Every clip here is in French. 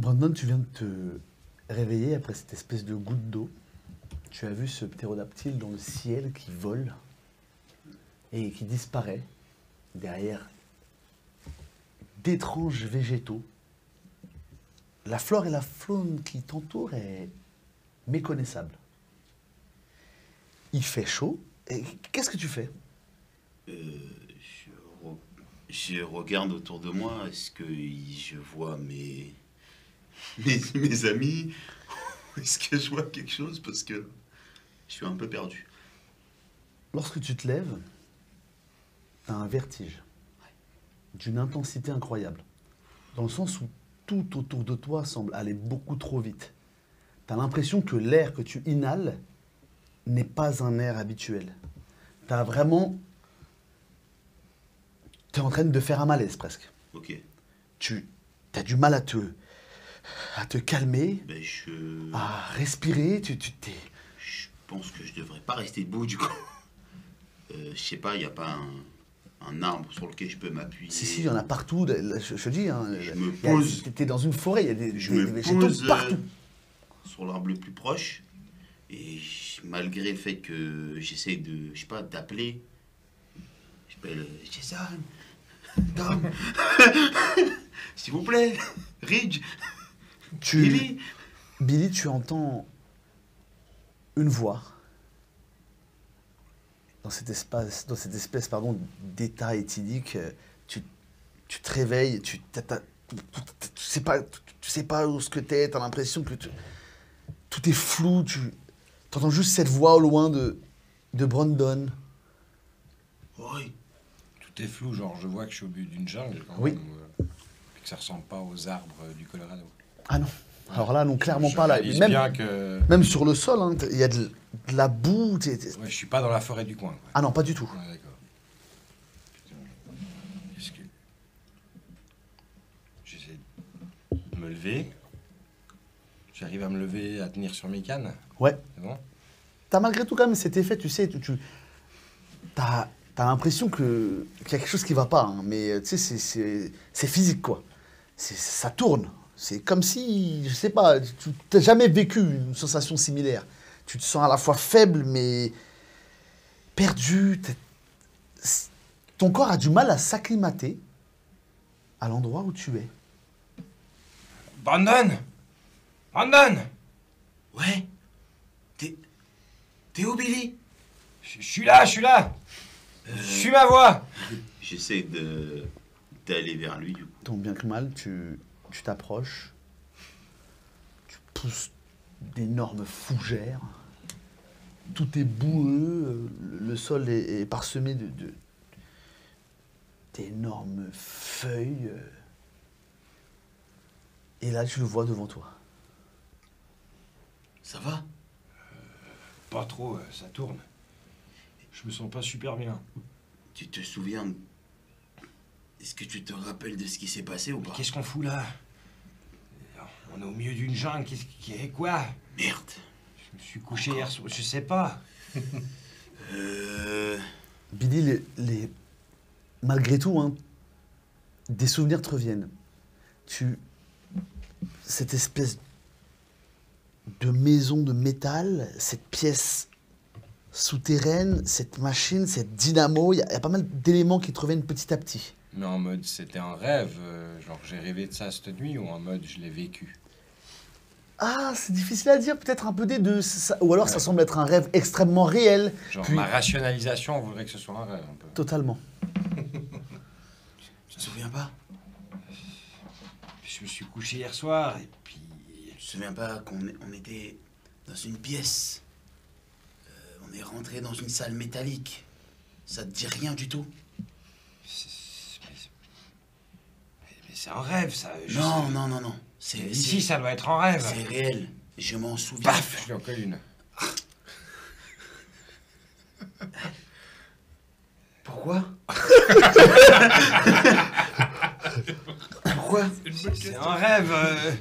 Brandon, tu viens de te réveiller après cette espèce de goutte d'eau. Tu as vu ce ptérodactyle dans le ciel qui vole et qui disparaît derrière d'étranges végétaux. La flore et la faune qui t'entourent est méconnaissable. Il fait chaud. Et qu'est-ce que tu fais? Je regarde autour de moi. Est-ce que je vois mes amis? Est-ce que je vois quelque chose? Parce que je suis un peu perdu. Lorsque tu te lèves, tu as un vertige d'une intensité incroyable. Dans le sens où tout autour de toi semble aller beaucoup trop vite. Tu as l'impression que l'air que tu inhales n'est pas un air habituel. Tu as vraiment... Tu es en train de faire un malaise presque. Ok. Tu as du mal à te calmer, Ben à respirer. Tu t'es... Je pense que je devrais pas rester debout du coup. Je sais pas, il n'y a pas un arbre sur lequel je peux m'appuyer. Si, il y en a partout. Là, je te dis, hein, Je me pose. Tu es dans une forêt, il y a des Je végétaux me pose partout. sur l'arbre le plus proche. Et malgré le fait que j'essaye de, je sais pas, d'appeler, j'appelle Jason, Tom, s'il vous plaît, Ridge, Billy. Billy, tu entends une voix dans cette espèce d'état éthylique. Tu te réveilles, tu sais pas où ce que t'es, t'as l'impression que tout est flou, tu entends juste cette voix au loin de Brandon. Oui. Tout est flou, genre je vois que je suis au bout d'une jungle quand Oui. même, et que ça ressemble pas aux arbres du Colorado. Ah non, alors là, non, clairement Je pas là. réalise bien que... Même sur le sol, hein, il y a de la boue. Ouais, je suis pas dans la forêt du coin. Quoi. Ah non, pas du tout. Ouais, d'accord. Qu'est-ce que... J'essaie de me lever. J'arrive à me lever, à tenir sur mes cannes. Ouais. C'est bon? T'as malgré tout quand même cet effet, tu sais, t'as l'impression qu'il y a quelque chose qui va pas, hein, mais tu sais, c'est physique, quoi. Ça tourne. C'est comme si, je sais pas, tu n'as jamais vécu une sensation similaire. Tu te sens à la fois faible, mais perdu. Ton corps a du mal à s'acclimater à l'endroit où tu es. Brandon! Brandon! Ouais. T'es où, Billy? Je suis là, je suis là! Suis ma voix! J'essaie d'aller vers lui, du coup. Tant bien que mal, tu t'approches, tu pousses d'énormes fougères, tout est boueux, le sol est parsemé d'énormes feuilles. Et là, tu le vois devant toi. Ça va? Pas trop, ça tourne. Je me sens pas super bien. Tu te souviens... Est-ce que tu te rappelles de ce qui s'est passé ou pas? Qu'est-ce qu'on fout là? On est au milieu d'une jungle, qu'est-ce qui est quoi? Merde. Je me suis couché hier soir, je sais pas. Billy, malgré tout, hein, des souvenirs te reviennent. Cette espèce de maison de métal, cette pièce souterraine, cette machine, cette dynamo, il y a pas mal d'éléments qui te reviennent petit à petit. Mais en mode c'était un rêve, genre j'ai rêvé de ça cette nuit, ou en mode je l'ai vécu? Ah, c'est difficile à dire, peut-être un peu des deux. Ou alors ça semble être un rêve extrêmement réel. Genre puis... ma rationalisation voudrait que ce soit un rêve un peu. Totalement. Tu te souviens pas? Je me suis couché hier soir et puis... Tu te souviens pas qu'on était dans une pièce? On est rentré dans une salle métallique. Ça te dit rien du tout? Mais c'est un rêve, ça. Non. Ici, ça doit être un rêve. C'est réel. Je m'en souviens. Paf, je lui en colle une. Pourquoi? Pourquoi? C'est un rêve.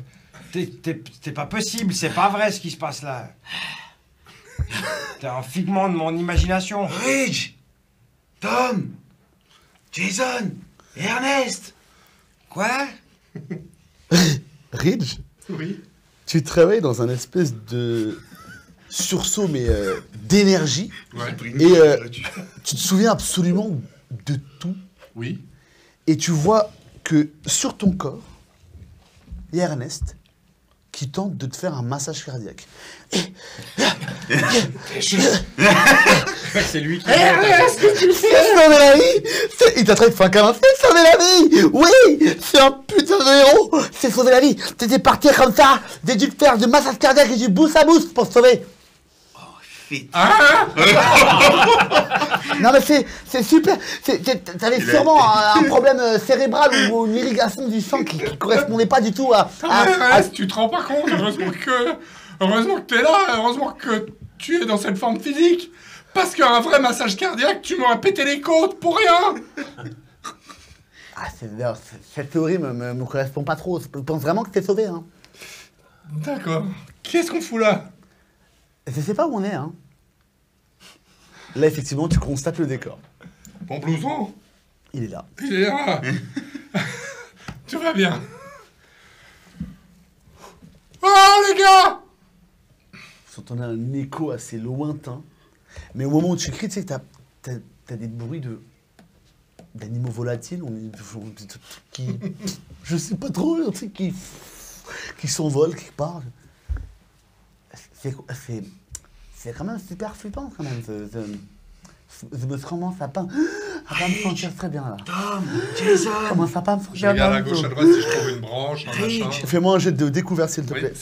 T'es pas possible, c'est pas vrai ce qui se passe là. T'es un figment de mon imagination. Ridge! Tom! Jason! Et Ernest! Quoi? Ridge? Oui. Tu te réveilles dans un espèce de sursaut, mais d'énergie. Ouais. Et tu te souviens absolument de tout. Oui. Et tu vois que sur ton corps, il y a Ernest qui tente de te faire un massage cardiaque. C'est lui qui... Ernest, tu fais sauver la vie. Il t'a traité fin comme un fait sauver la vie. Oui, c'est un putain de héros. C'est sauver la vie. T'étais parti comme ça. J'ai dû te faire du massage cardiaque et du boost à boost pour te sauver. Non mais c'est super. T'avais sûrement un problème cérébral ou une irrigation du sang qui correspondait pas du tout à... Tu te rends pas compte, heureusement que t'es là, heureusement que tu es dans cette forme physique. Parce qu'un vrai massage cardiaque, tu m'aurais pété les côtes pour rien. Ah, cette théorie me correspond pas trop. Je pense vraiment que t'es sauvé, hein. D'accord. Qu'est-ce qu'on fout là? Je sais pas où on est, hein. Là, effectivement, tu constates le décor. Mon blouson, Il est là. il est là. Tout va bien. Oh les gars! Vous entendez un écho assez lointain. Mais au moment où tu cries, tu sais que t'as des bruits d'animaux volatiles. Qui... Je sais pas trop, tu sais, qui s'envolent, qui parlent. C'est quand même super flippant, quand même. Je me commence à pas me sentir très bien, là. Tom, Jason. Je commence à pas me Je sentir bien. regarde à gauche, à droite si je trouve une branche, un machin. Fais-moi un jet de découverte, s'il te Oui, plaît.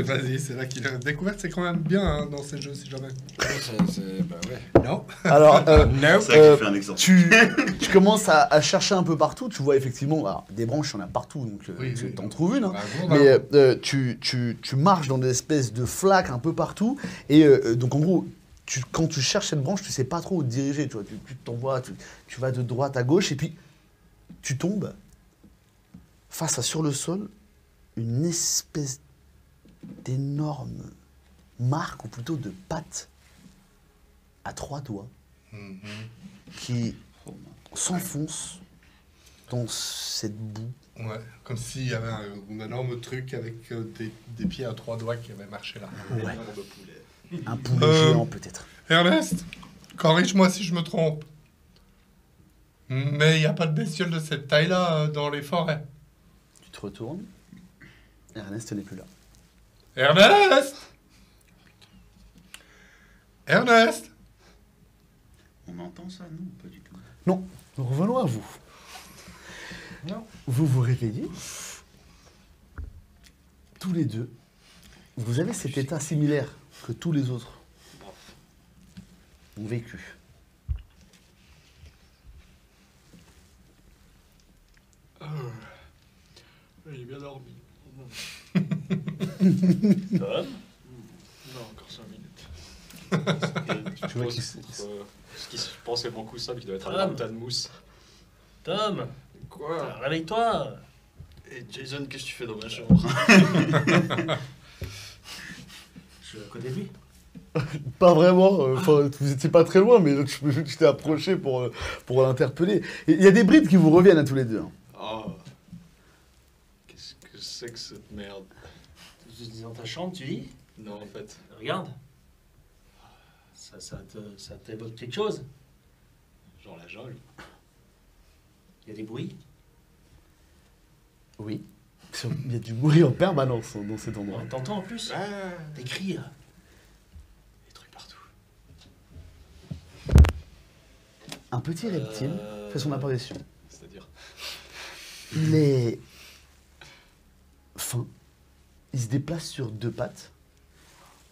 vas-y, c'est là qu'il a découverte, c'est quand même bien hein, dans ces jeux, si jamais. Bah ouais. Non. Alors, No. C'est ça qui fait un exemple. tu commences à chercher un peu partout. Tu vois effectivement, alors, des branches, il y en a partout, donc Oui, tu oui. t'en trouves une. Hein. Bah, bon, Mais tu marches dans des espèces de flaques un peu partout. Et donc, en gros, quand tu cherches cette branche, tu sais pas trop où te diriger. Tu vois, tu t'envoies, tu vas de droite à gauche, et puis tu tombes face à, sur le sol, une espèce d'énorme marque, ou plutôt de patte, à 3 doigts, qui s'enfonce dans cette boue. Ouais, comme s'il y avait un énorme truc avec des pieds à 3 doigts qui avaient marché là. Ouais. Énorme poulet. Un poulet géant, peut-être. Ernest, corrige-moi si je me trompe. Mais il n'y a pas de bestiole de cette taille-là dans les forêts. Tu te retournes, Ernest n'est plus là. Ernest! Ernest! On entend ça, non? Pas du tout. Non, revenons à vous. Non. Vous vous réveillez, tous les deux. Vous avez cet état similaire que tous les autres ont vécu. Il est bien dormi. Tom, Non, encore 5 minutes. Tu vois qu'il Ce qui se pense est mon coussin qui doit être Ah. un tas de mousse. Tom, Quoi? réveille-toi. Et Jason, qu'est-ce que tu fais dans ma chambre? Je suis à côté de lui. Pas vraiment, enfin, vous étiez pas très loin, mais je t'ai approché pour l'interpeller. Il y a des brides qui vous reviennent à tous les deux. Hein. Oh. Qu'est-ce que c'est que cette merde? Je dis dans ta chambre, tu dis? Non, en fait. Regarde. Ça t'évoque quelque chose? Genre la jungle. Il y a des bruits? Oui. Il y a du bruit en permanence dans cet endroit. T'entends en plus? Ah, Des cris. des trucs partout. Un petit reptile fait son apparition. C'est-à-dire? Il est fin. Il se déplace sur 2 pattes.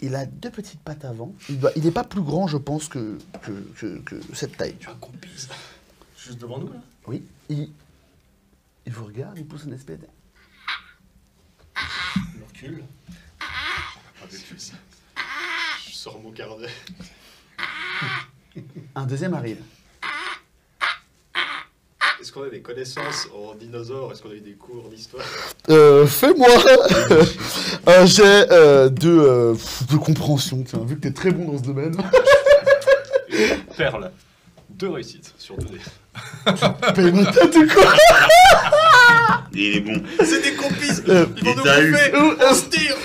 Il a 2 petites pattes avant. Il n'est pas plus grand, je pense, que cette taille. tu vois. Un compise. Juste devant nous, là? Oui. Il vous regarde, il pousse une espèce de... Il recule. Pas depuis ça. Je sors mon carnet. Un deuxième arrive. Est-ce qu'on a des connaissances en dinosaures? Est-ce qu'on a eu des cours d'histoire? Fais-moi un jet de compréhension, tiens, vu que t'es très bon dans ce domaine. Perle. 2 réussites sur 2 dés. Paye ma tête ou quoi? Il est bon. C'est des complices. Euh, Ils vont nous t'as eu. bouffer. On se tire.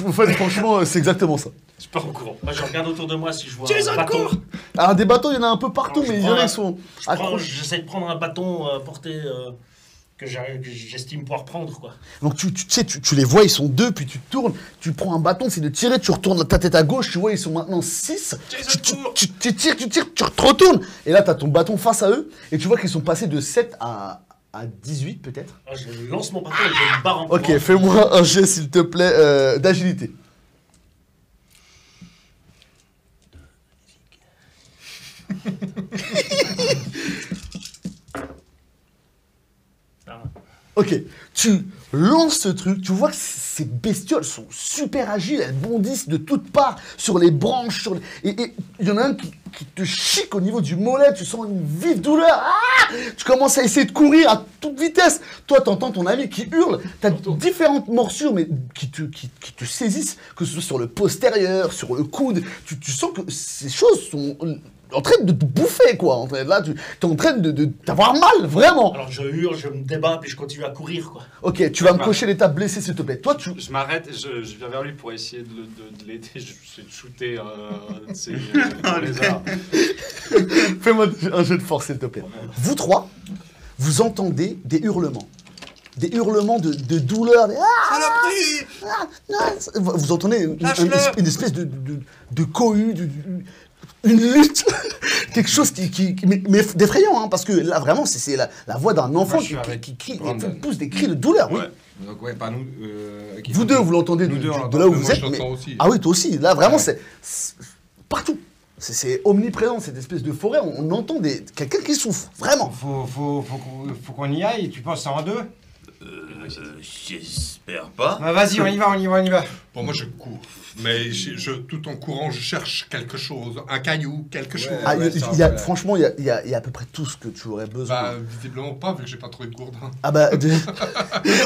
En fait, franchement, c'est exactement ça. Je pars au courant. Moi, je regarde autour de moi si je vois Jason, un bâton. cours. Alors, des bateaux, il y en a un peu partout, Alors, je mais il y en a prends qui sont accrochés. J'essaie de prendre un bâton porté que j'estime pouvoir prendre, quoi. Donc tu sais, tu les vois, ils sont 2, puis tu tournes, tu prends un bâton, c'est de tirer, tu retournes ta tête à gauche, tu vois, ils sont maintenant 6. Jason, cours. Tu tires, tu te retournes. Et là, t'as ton bâton face à eux, et tu vois qu'ils sont passés de 7 à 18 peut-être. Ah, je lance mon bâton et je me barre en Ok, courant. fais-moi un jet, s'il te plaît, d'agilité. Ah. Ok, tu lances ce truc, tu vois que ces bestioles sont super agiles, elles bondissent de toutes parts, sur les branches, et il y en a un qui te chique au niveau du mollet, tu sens une vive douleur, tu commences à essayer de courir à toute vitesse, toi t'entends ton ami qui hurle, t'as différentes morsures mais qui te saisissent, que ce soit sur le postérieur, sur le coude, tu sens que ces choses sont en train de te bouffer, quoi. Là, tu es en train de t'avoir mal, vraiment. Alors je hurle, je me débat, puis je continue à courir, quoi. Ok, tu vas me cocher l'état blessé, s'il te plaît. Toi, tu... Je m'arrête, je viens vers lui pour essayer de l'aider. Je vais shooter dans les airs. Fais-moi un jeu de force, s'il te plaît. Vous trois, vous entendez des hurlements. Des hurlements de douleur. Des... Vous entendez une espèce de cohue, une lutte, quelque chose mais d'effrayant, hein, parce que là vraiment c'est la voix d'un enfant qui crie, Brandon. qui pousse des cris de douleur. Oui. Ouais. Donc ouais, pas nous. Ok. Vous deux, vous l'entendez Nous deux, on de là où l'entend. vous Moi, êtes. je l'entends aussi. Ah oui, toi aussi. Là vraiment Ouais. c'est partout. C'est omniprésent cette espèce de forêt. On entend quelqu'un qui souffre, vraiment. Faut qu'on y aille, tu penses en deux? J'espère pas. Bah vas-y, on y va. Bon, moi, je cours. Mais tout en courant, je cherche quelque chose. Un caillou, quelque chose. Ah, ouais, franchement, il y a à peu près tout ce que tu aurais besoin. Bah, visiblement pas, vu que j'ai pas trouvé de gourdin. Ah bah,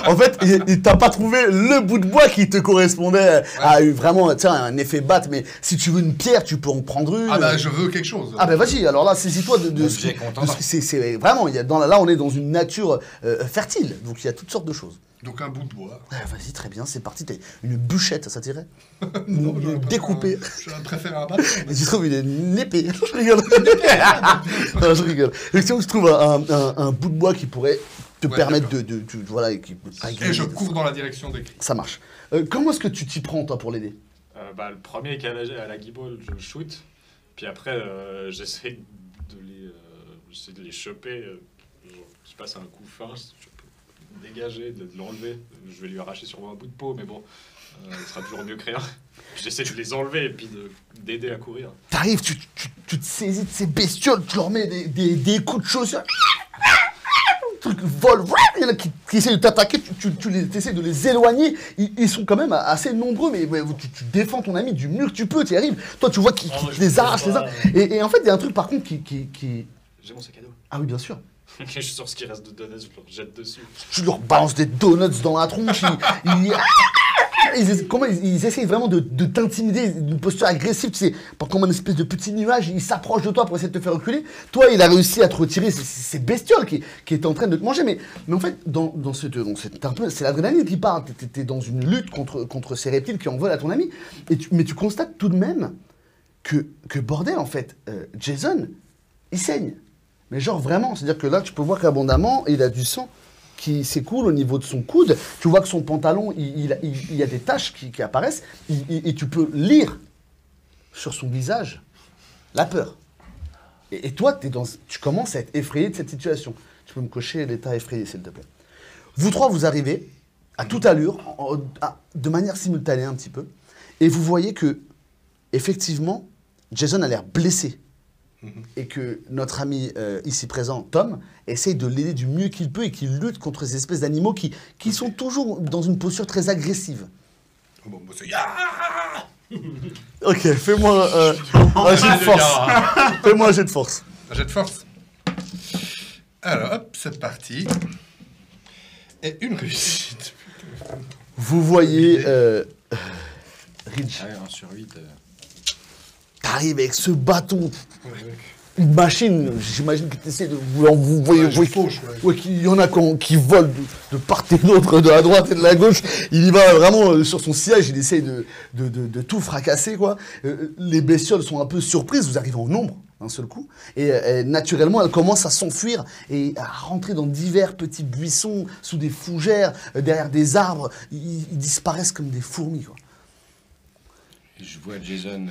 en fait, il t'a pas trouvé le bout de bois qui te correspondait à vraiment, tiens, un effet batte, mais si tu veux une pierre, tu peux en prendre une. Ah bah, je veux quelque chose. Ah bah vas-y, alors là, saisis-toi de ce Objet qui- contendant. c'est vraiment, là on est dans une nature fertile, donc il y a toutes sortes de choses. Donc, un bout de bois. Ah, vas-y, très bien, c'est parti, t'as une bûchette, ça t'irait? Non, Une j'aurais découpée. Je préfère un bâton. Et tu trouves une épée. Je rigole. Non, je rigole. Effectivement, je trouve un bout de bois qui pourrait te Ouais, permettre d'accord. voilà, Et je cours dans la direction des cris. Ça marche. Comment est-ce que tu t'y prends, toi, pour l'aider? Le premier qui a la guibole, je le shoot. Puis après, j'essaie de les choper. Je passe un coup fin, je peux dégager, de l'enlever. Je vais lui arracher sûrement un bout de peau, mais bon, ce sera toujours mieux que rien. J'essaie de les enlever et puis d'aider à courir. T'arrives, tu te saisis de ces bestioles, tu leur mets des coups de chaussure. Le truc vole, il y en a qui essaient de t'attaquer, tu essaies de les éloigner. Ils sont quand même assez nombreux, mais tu défends ton ami du mieux que tu peux, tu y arrives. Toi, tu vois qu'ils je les peux arrachent les pas. uns. Et en fait, il y a un truc par contre qui... J'ai mon sac à dos. Ah oui, bien sûr. Je sors ce qui reste de donuts, je leur jette dessus. Tu leur balances des donuts dans la tronche. Ils essayent vraiment de t'intimider d'une posture agressive, tu sais, comme un espèce de petit nuage, ils s'approchent de toi pour essayer de te faire reculer. Toi, il a réussi à te retirer ces bestioles qui étaient en train de te manger. Mais en fait, c'est l'adrénaline qui parle. T'es dans une lutte contre ces reptiles qui en veulent à ton ami. Mais tu constates tout de même que bordel, en fait, Jason, il saigne. Mais genre vraiment, c'est-à-dire que là, tu peux voir qu'abondamment, il a du sang qui s'écoule au niveau de son coude. Tu vois que son pantalon, il y a des taches qui apparaissent. Et tu peux lire sur son visage la peur. Et toi, tu commences à être effrayé de cette situation. Tu peux me cocher l'état effrayé, s'il te plaît. Vous trois, vous arrivez à toute allure, de manière simultanée un petit peu. Et vous voyez que, effectivement, Jason a l'air blessé. Et que notre ami ici présent, Tom, essaye de l'aider du mieux qu'il peut et qu'il lutte contre ces espèces d'animaux qui sont toujours dans une posture très agressive. Bon, bah, c'est... Ok, fais-moi un jet de force. Fais-moi un jet de force. Un jet de force. Alors, hop, c'est parti. Et une réussite. Vous voyez Ridge. Ah ouais, 1 sur 8. T'arrives avec ce bâton. une machine, j'imagine que tu essaies de... Vous voyez, Je fauche, ouais. ouais, qu'il y en a qui volent de part et d'autre, de la droite et de la gauche. Il y va vraiment sur son sillage, il essaye de tout fracasser, quoi. Les bestioles sont un peu surprises, vous arrivez en nombre, d'un seul coup. Et naturellement, elles commencent à s'enfuir et à rentrer dans divers petits buissons, sous des fougères, derrière des arbres. Ils disparaissent comme des fourmis, quoi. Je vois Jason,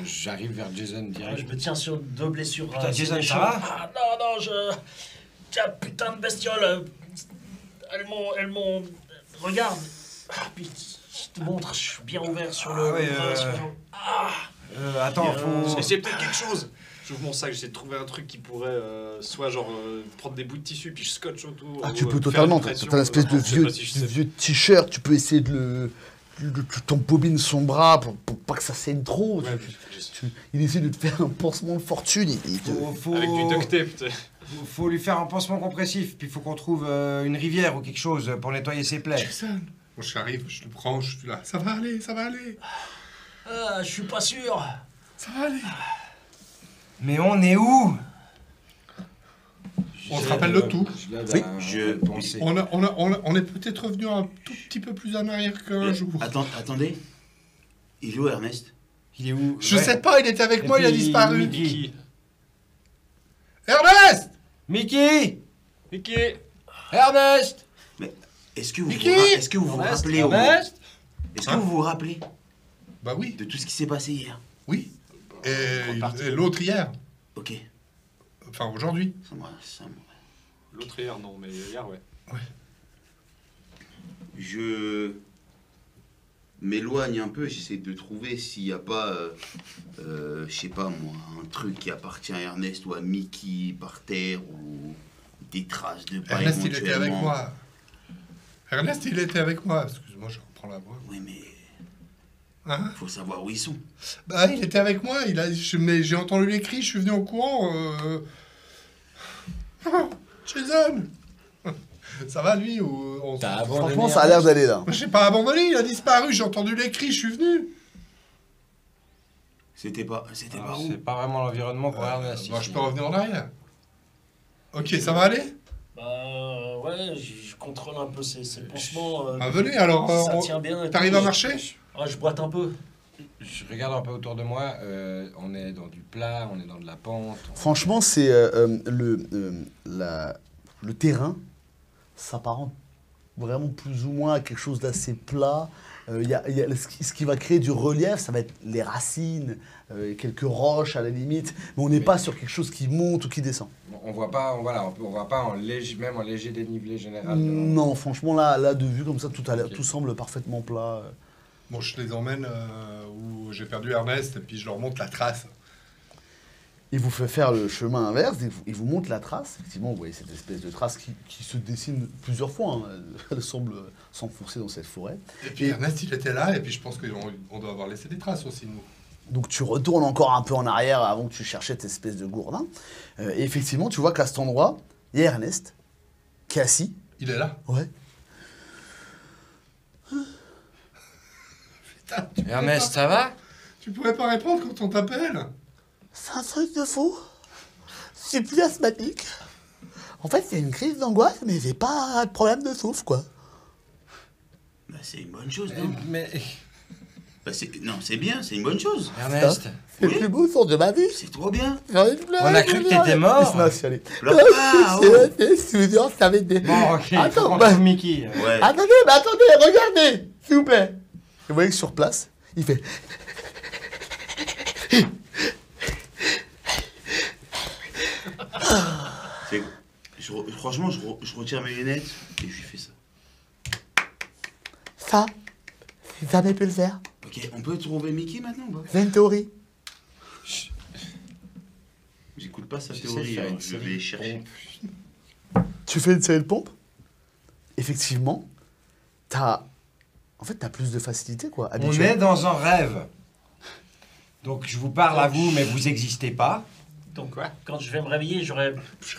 j'arrive vers Jason Ah, direct. je me tiens sur 2 blessures. Putain, Jason, c'est ça chaud. va Ah non, Tiens, putain de bestiole. Elles m'ont... Regarde. Ah, puis, je te montre, je suis bien ouvert sur le... Attends, faut... C'est peut-être quelque chose. J'ouvre mon sac, j'essaie de trouver un truc qui pourrait soit genre prendre des bouts de tissu puis je scotche autour. Ah, tu ou, peux faire totalement, une t'as pression, une espèce de je sais pas si je sais. vieux t-shirt, tu peux essayer tu t'embobines son bras pour pas que ça saigne trop. Ouais, Il essaie de te faire un pansement de fortune. Avec du duct tape, tu sais. Faut lui faire un pansement compressif, puis il faut qu'on trouve une rivière ou quelque chose pour nettoyer ses plaies. Jason. Bon, j'arrive, je le prends, je suis là. Ça va aller, ça va aller. Ah, je suis pas sûr. Ça va aller. Mais on est où? On se rappelle de tout. Oui, On est peut-être revenu un tout petit peu plus en arrière qu'un jour. Attendez. Il est où, Ernest? Il est où? Je sais pas, il était avec moi, il a disparu. Mickey. Ernest! Mickey! Mickey! Ernest! Mais est-ce que vous Mickey vous rappelez au Ernest? Est-ce que vous vous rappelez Bah oui, de tout ce qui s'est passé hier? oui. reparti. Et l'autre hier. Ok. Enfin, aujourd'hui. Ça me- L'autre hier, non, mais hier, ouais. Je m'éloigne un peu, j'essaie de trouver s'il n'y a pas, je sais pas moi, un truc qui appartient à Ernest ou à Mickey par terre ou des traces de pas Ernest, il était avec éventuellement. moi. Ernest, il était avec moi. Excuse-moi, je reprends la voix. Oui, mais Hein? faut savoir où ils sont. Bah, il était avec moi. Mais j'ai entendu les cris, je suis venu au courant. Jason! Ça va, lui ou T'as abandonné franchement, ça a l'air d'aller là. J'ai pas abandonné, il a disparu. J'ai entendu les cris, je suis venu. C'était pas où? C'est pas vraiment l'environnement pour Ernest. Bah, ici. je peux revenir en arrière. Ok, ça va aller? Bah ouais, je contrôle un peu ces pansements. Ah, venez, alors. Ça tient bien. et T'arrives tout. à marcher? Ah, je boite un peu. Je regarde un peu autour de moi, on est dans du plat, on est dans de la pente. Franchement, c'est le terrain s'apparente vraiment plus ou moins à quelque chose d'assez plat. Ce qui va créer du relief, ça va être les racines, quelques roches à la limite, mais on n'est pas sur quelque chose qui monte ou qui descend. On voit pas, on voit pas même en léger dénivelé général. Non, franchement, là, de vue comme ça, Ok. tout semble parfaitement plat. Bon, je les emmène où j'ai perdu Ernest et puis je leur montre la trace. Il vous fait faire le chemin inverse, il vous montre la trace. Effectivement, vous voyez cette espèce de trace qui se dessine plusieurs fois. Hein. Elle semble s'enfoncer dans cette forêt. Et puis Ernest, il était là et puis je pense qu'on doit avoir laissé des traces aussi, nous. Donc tu retournes encore un peu en arrière avant que tu cherchais cette espèce de gourdin. Et effectivement, tu vois qu'à cet endroit, il y a Ernest qui est assis. Il est là. Ouais. Putain, Ernest, ça va? tu pourrais pas répondre quand on t'appelle? C'est un truc de fou. Je suis plus asthmatique. En fait, c'est une crise d'angoisse, mais j'ai pas de problème de souffle, quoi. Bah, c'est une bonne chose, non? Mais Bah, non, c'est bien, c'est une bonne chose. Ernest, C'est Oui. le plus beau son de ma vie. C'est trop bien. J'ai envie de pleurer, On a cru que t'étais mort. Laisse-moi chialer. Pleure pas, oh. Je vous jure, ça va être des... bon, ok, il faut Attends, qu'on bah- trouve Mickey. Ouais. Attendez, regardez, s'il vous plaît. Et vous voyez que sur place, il fait... Franchement, je retire mes lunettes et je lui fais ça. Ça, j'ai jamais pu le faire. Ok, on peut trouver Mickey maintenant ou pas? J'ai une théorie. J'écoute pas sa J'essaie de théorie, faire hein, une je série vais de chercher. Tu fais une série de pompes. Effectivement, t'as plus de facilité, quoi. On habituellement. est dans un rêve. Donc je vous parle à vous, mais vous existez pas. Donc, quand je vais me réveiller, je serai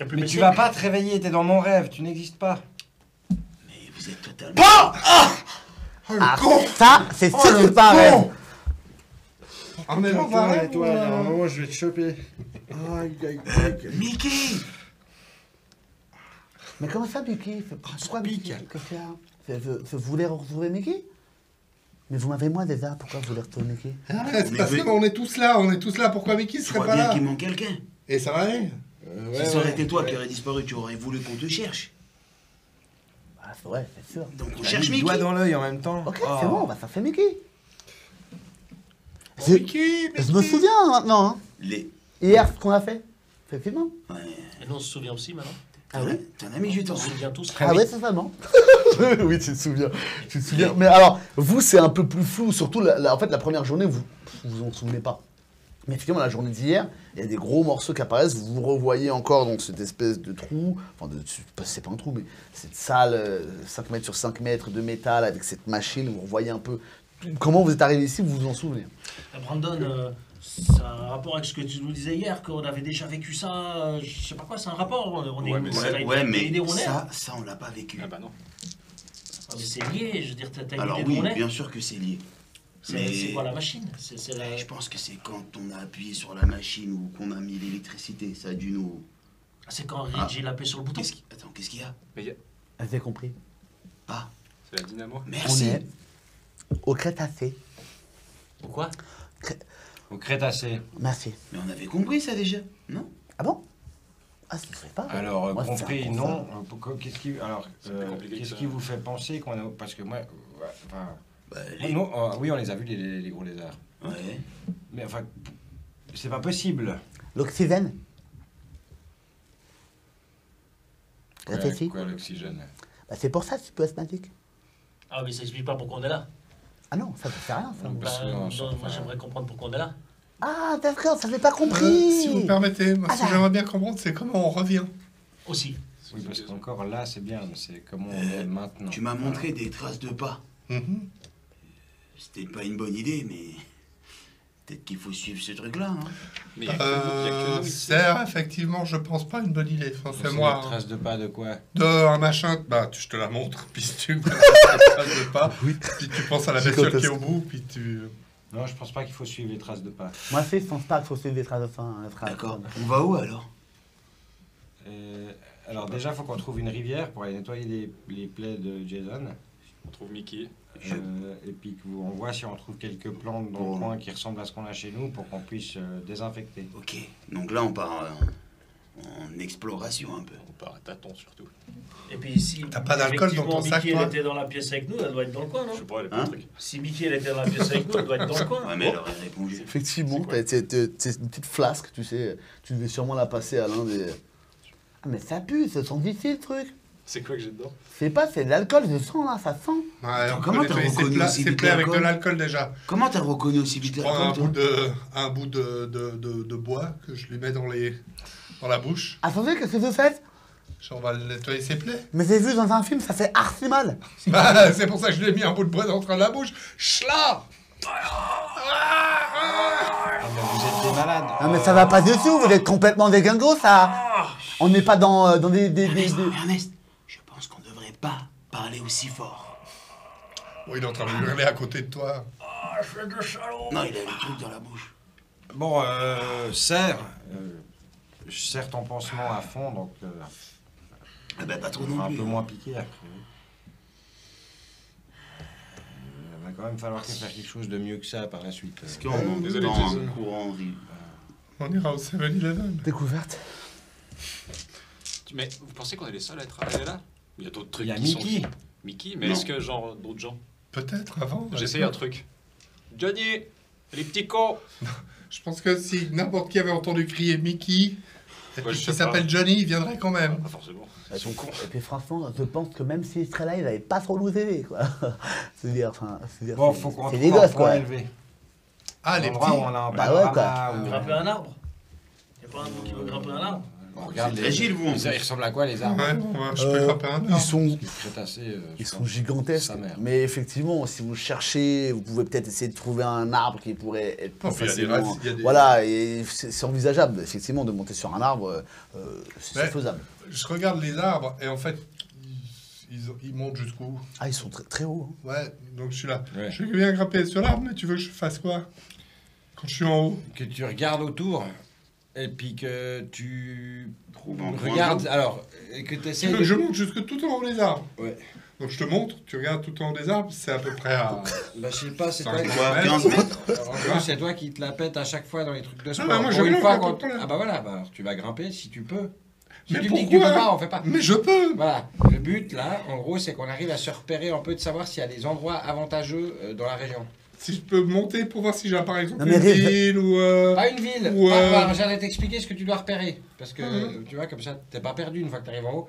plus Mais baissé. tu vas pas te réveiller, t'es dans mon rêve, tu n'existes pas. Mais vous êtes totalement... Ah, ça, c'est sûr que c'est pas un rêve. On est là, on va toi, il y a un moment, je vais te choper. Aïe, aïe, aïe. Mickey! Mais comment ça, Mickey? Pourquoi Mickey? Qu'est-ce qu'il y a? Vous voulez retrouver Mickey? Mais vous m'avez moi déjà, pourquoi vous voulez retrouver Mickey? C'est parce qu'on est tous là, pourquoi Mickey Je serait crois pas bien là? qu'il manque quelqu'un. Et ça va aller? Si ça aurait été toi qui aurais disparu, tu aurais voulu qu'on te cherche. Ah, c'est vrai, c'est sûr. Donc on J'ai cherche mis le Mickey. doigt dans l'œil en même temps. Ok, Oh. c'est bon, on va chercher Mickey. Mickey, Je me souviens maintenant, hein. Les... Hier, ce qu'on a fait. Effectivement. Ouais. Et nous, on se souvient aussi maintenant. Ah oui? T'es un ami, je On t'en se souviens. souvient tous. Ah ouais, c'est ça, non? Oui, tu te souviens. Tu te souviens. Mais alors, vous, c'est un peu plus flou. Surtout, en fait, la première journée, vous vous en souvenez pas. Mais effectivement, la journée d'hier, il y a des gros morceaux qui apparaissent. Vous vous revoyez encore dans cette espèce de trou. Enfin, c'est pas un trou, mais cette salle 5 mètres sur 5 mètres de métal avec cette machine. Vous revoyez un peu comment vous êtes arrivé ici, vous vous en souvenez. Brandon, c'est un rapport avec ce que tu nous disais hier, qu'on avait déjà vécu ça, je sais pas quoi, c'est un rapport. On est Ouais, mais t'as Ouais, une mais idée où on est, hein. ça, on l'a pas vécu. Ah bah non. Ah, mais c'est lié, je veux dire, t'as une Alors idée d'où oui, on est. bien sûr que c'est lié. C'est quoi la machine? C'est la... Je pense que c'est quand on a appuyé sur la machine ou qu'on a mis l'électricité, ça a dû nous... Ah, c'est quand Rich il appuie sur le bouton. Attends, qu'est-ce qu'il y a? Mais Avez compris? Ah, c'est la dynamo. merci. On est au Crétacé. Pourquoi? Au Crétacé. Merci. Mais on avait compris ça déjà, non? Ah bon? Ah, ça ne serait pas. Alors, Moi, c'est compris, un non. Qu'est-ce qui, alors, C'est plus compliqué que qu'est-ce ça. qui vous fait penser qu'on est... Parce que moi, enfin... Bah, nous, oui, on les a vus, les gros lézards. Ouais. Mais enfin, c'est pas possible. L'oxygène? Ouais, Réfléchis. quoi, l'oxygène? Bah, c'est pour ça que tu peux asthmatique. Ah, mais ça explique pas pourquoi on est là. Ah non, ça ne fait rien, ça. Non, Bah, non, non, ça, moi enfin, j'aimerais comprendre pourquoi on est là. Ah, d'accord, ça n'avait pas compris. Si vous permettez, moi, Ah, ce que là. j'aimerais bien comprendre, c'est comment on revient. Aussi. Oui, parce qu'encore là, c'est bien, mais c'est comment on est maintenant. Tu m'as montré des traces de pas. Mhm. C'était pas une bonne idée, mais... Peut-être qu'il faut suivre ce truc-là, hein. Mais il y a que nous ici. C'est effectivement, je pense pas une bonne idée. Enfin, c'est C'est moi. une trace de pas de quoi? De un machin, bah je te la montre, puis tu vois la trace de pas, puis tu penses à la bestiole qui est au bout, puis tu... Non, je pense pas qu'il faut suivre les traces de pas. Moi, je pense pas qu'il faut suivre des traces de faim. D'accord. On va où, alors? Alors déjà, il faut qu'on trouve une rivière pour aller nettoyer les plaies de Jason. On trouve Mickey. Et puis on voit si on trouve quelques plantes dans le coin qui ressemblent à ce qu'on a chez nous pour qu'on puisse désinfecter. Ok. Donc là, on part en exploration, un peu. On part à tâtons surtout. Et puis si. T'as pas d'alcool dans ton effectivement, sac, Mickey, toi elle était dans la pièce avec nous, elle doit être dans le coin, non? Je sais pas, elle est pas Hein un truc. Si Mickey elle était dans la pièce avec nous, elle doit être dans le coin. Ouais, mais elle aurait répondu. Effectivement, C'est c'est une petite flasque, tu sais. Tu devais sûrement la passer à l'un des. Ah, mais ça pue, ça sent d'ici le truc. C'est quoi que j'ai dedans? C'est pas, c'est de l'alcool, je sens là, ça sent. Ouais, Attends, on comment peut t'as nettoyer ses reconnu plats- aussi ses vite plaies avec de l'alcool l'alcool déjà. Comment t'as reconnu aussi vite Je prends l'alcool, toi un bout de bois que je lui mets dans la bouche. Attendez, qu'est-ce que vous faites? On va nettoyer ses plaies. Mais j'ai vu dans un film, ça fait archi mal. Bah, c'est pour ça que je lui ai mis un bout de bois dans la bouche. Chla! Ah, mais vous êtes des malades. Ah, mais ça va pas du tout, vous êtes complètement des gingos, ça. On n'est pas dans des... Ernest, je pense qu'on devrait pas parler aussi fort. Oh, il est en train de hurler à côté de toi. Ah, je fais de salaud. Non, il a le truc dans la bouche. Bon, je serre ton pansement à fond, donc Ah bah, pas trop on va non un plus. peu moins piqué après. Il va quand même falloir faire quelque chose de mieux que ça par la suite. Est-ce qu'on monte désolé, dans Jason. un courant rive? On ira au 7-Eleven. Découverte. Mais vous pensez qu'on est les seuls à être arrivés là? Il y a d'autres trucs Il y a qui Mickey. sont... Mickey? Mais Non. est-ce que genre d'autres gens? Peut-être avant. J'essaye un truc. Johnny! Les petits cons! Je pense que si n'importe qui avait entendu crier Mickey, et Ouais, puis je qui sais s'appelle pas. Johnny, il viendrait quand même. Pas forcément. Ils sont cons. Et puis franchement, je pense que même s'ils seraient là, ils n'allaient pas trop nous aider, quoi. C'est-à-dire, Bon, faut qu'on c'est trouve des un gosses, point quoi. élevé. Ah, les Endroit petits. où on a un Bah ouais, panorama, où- Grimper un arbre? Y'a pas un mot qui veut grimper un arbre? On regarde C'est les... agile, vous, en Ils plus. ressemblent à quoi les arbres? Ouais, je peux grimper un Ils arbre. sont, Les Crétacés, je ils sont pense. gigantesques. Sa mère. Mais effectivement, si vous cherchez, vous pouvez peut-être essayer de trouver un arbre qui pourrait être plus Non, puis il y a des facilement... racines, il y a des- Voilà, et c'est envisageable, effectivement, de monter sur un arbre. C'est Ouais. faisable. Je regarde les arbres et en fait, ils montent jusqu'où? Ah, ils sont très, très hauts. Hein. Ouais, donc je suis là. Ouais. Je vais bien grimper sur l'arbre, mais tu veux que je fasse quoi? Quand je suis en haut? Que tu regardes autour et puis que tu Trouve un point regardes, d'eau. alors, et que tu Tu essaies veux de... que je monte jusque tout en haut des arbres. Ouais. Donc je te montre, tu regardes tout en haut des arbres, c'est à peu près à... Bah, je sais pas, c'est Cinq toi... fois. Quoi, 15 mètres? En gros, c'est toi qui te la pètes à chaque fois dans les trucs de sport. bah, moi, je Pour une monte, fois pas de qu'on- problème. Ah bah voilà, bah, alors tu vas grimper si tu peux. Si Mais tu me dis que tu pourquoi peux pas, on fait pas. Mais je peux. Voilà, le but là, en gros, c'est qu'on arrive à se repérer un peu, de savoir s'il y a des endroits avantageux dans la région. Si je peux monter pour voir si j'ai par exemple Non, mais une Rive- ville ou... Pas une ville, Ouais. alors, j'allais t'expliquer ce que tu dois repérer. Parce que tu vois, comme ça, t'es pas perdu une fois que tu arrives en haut.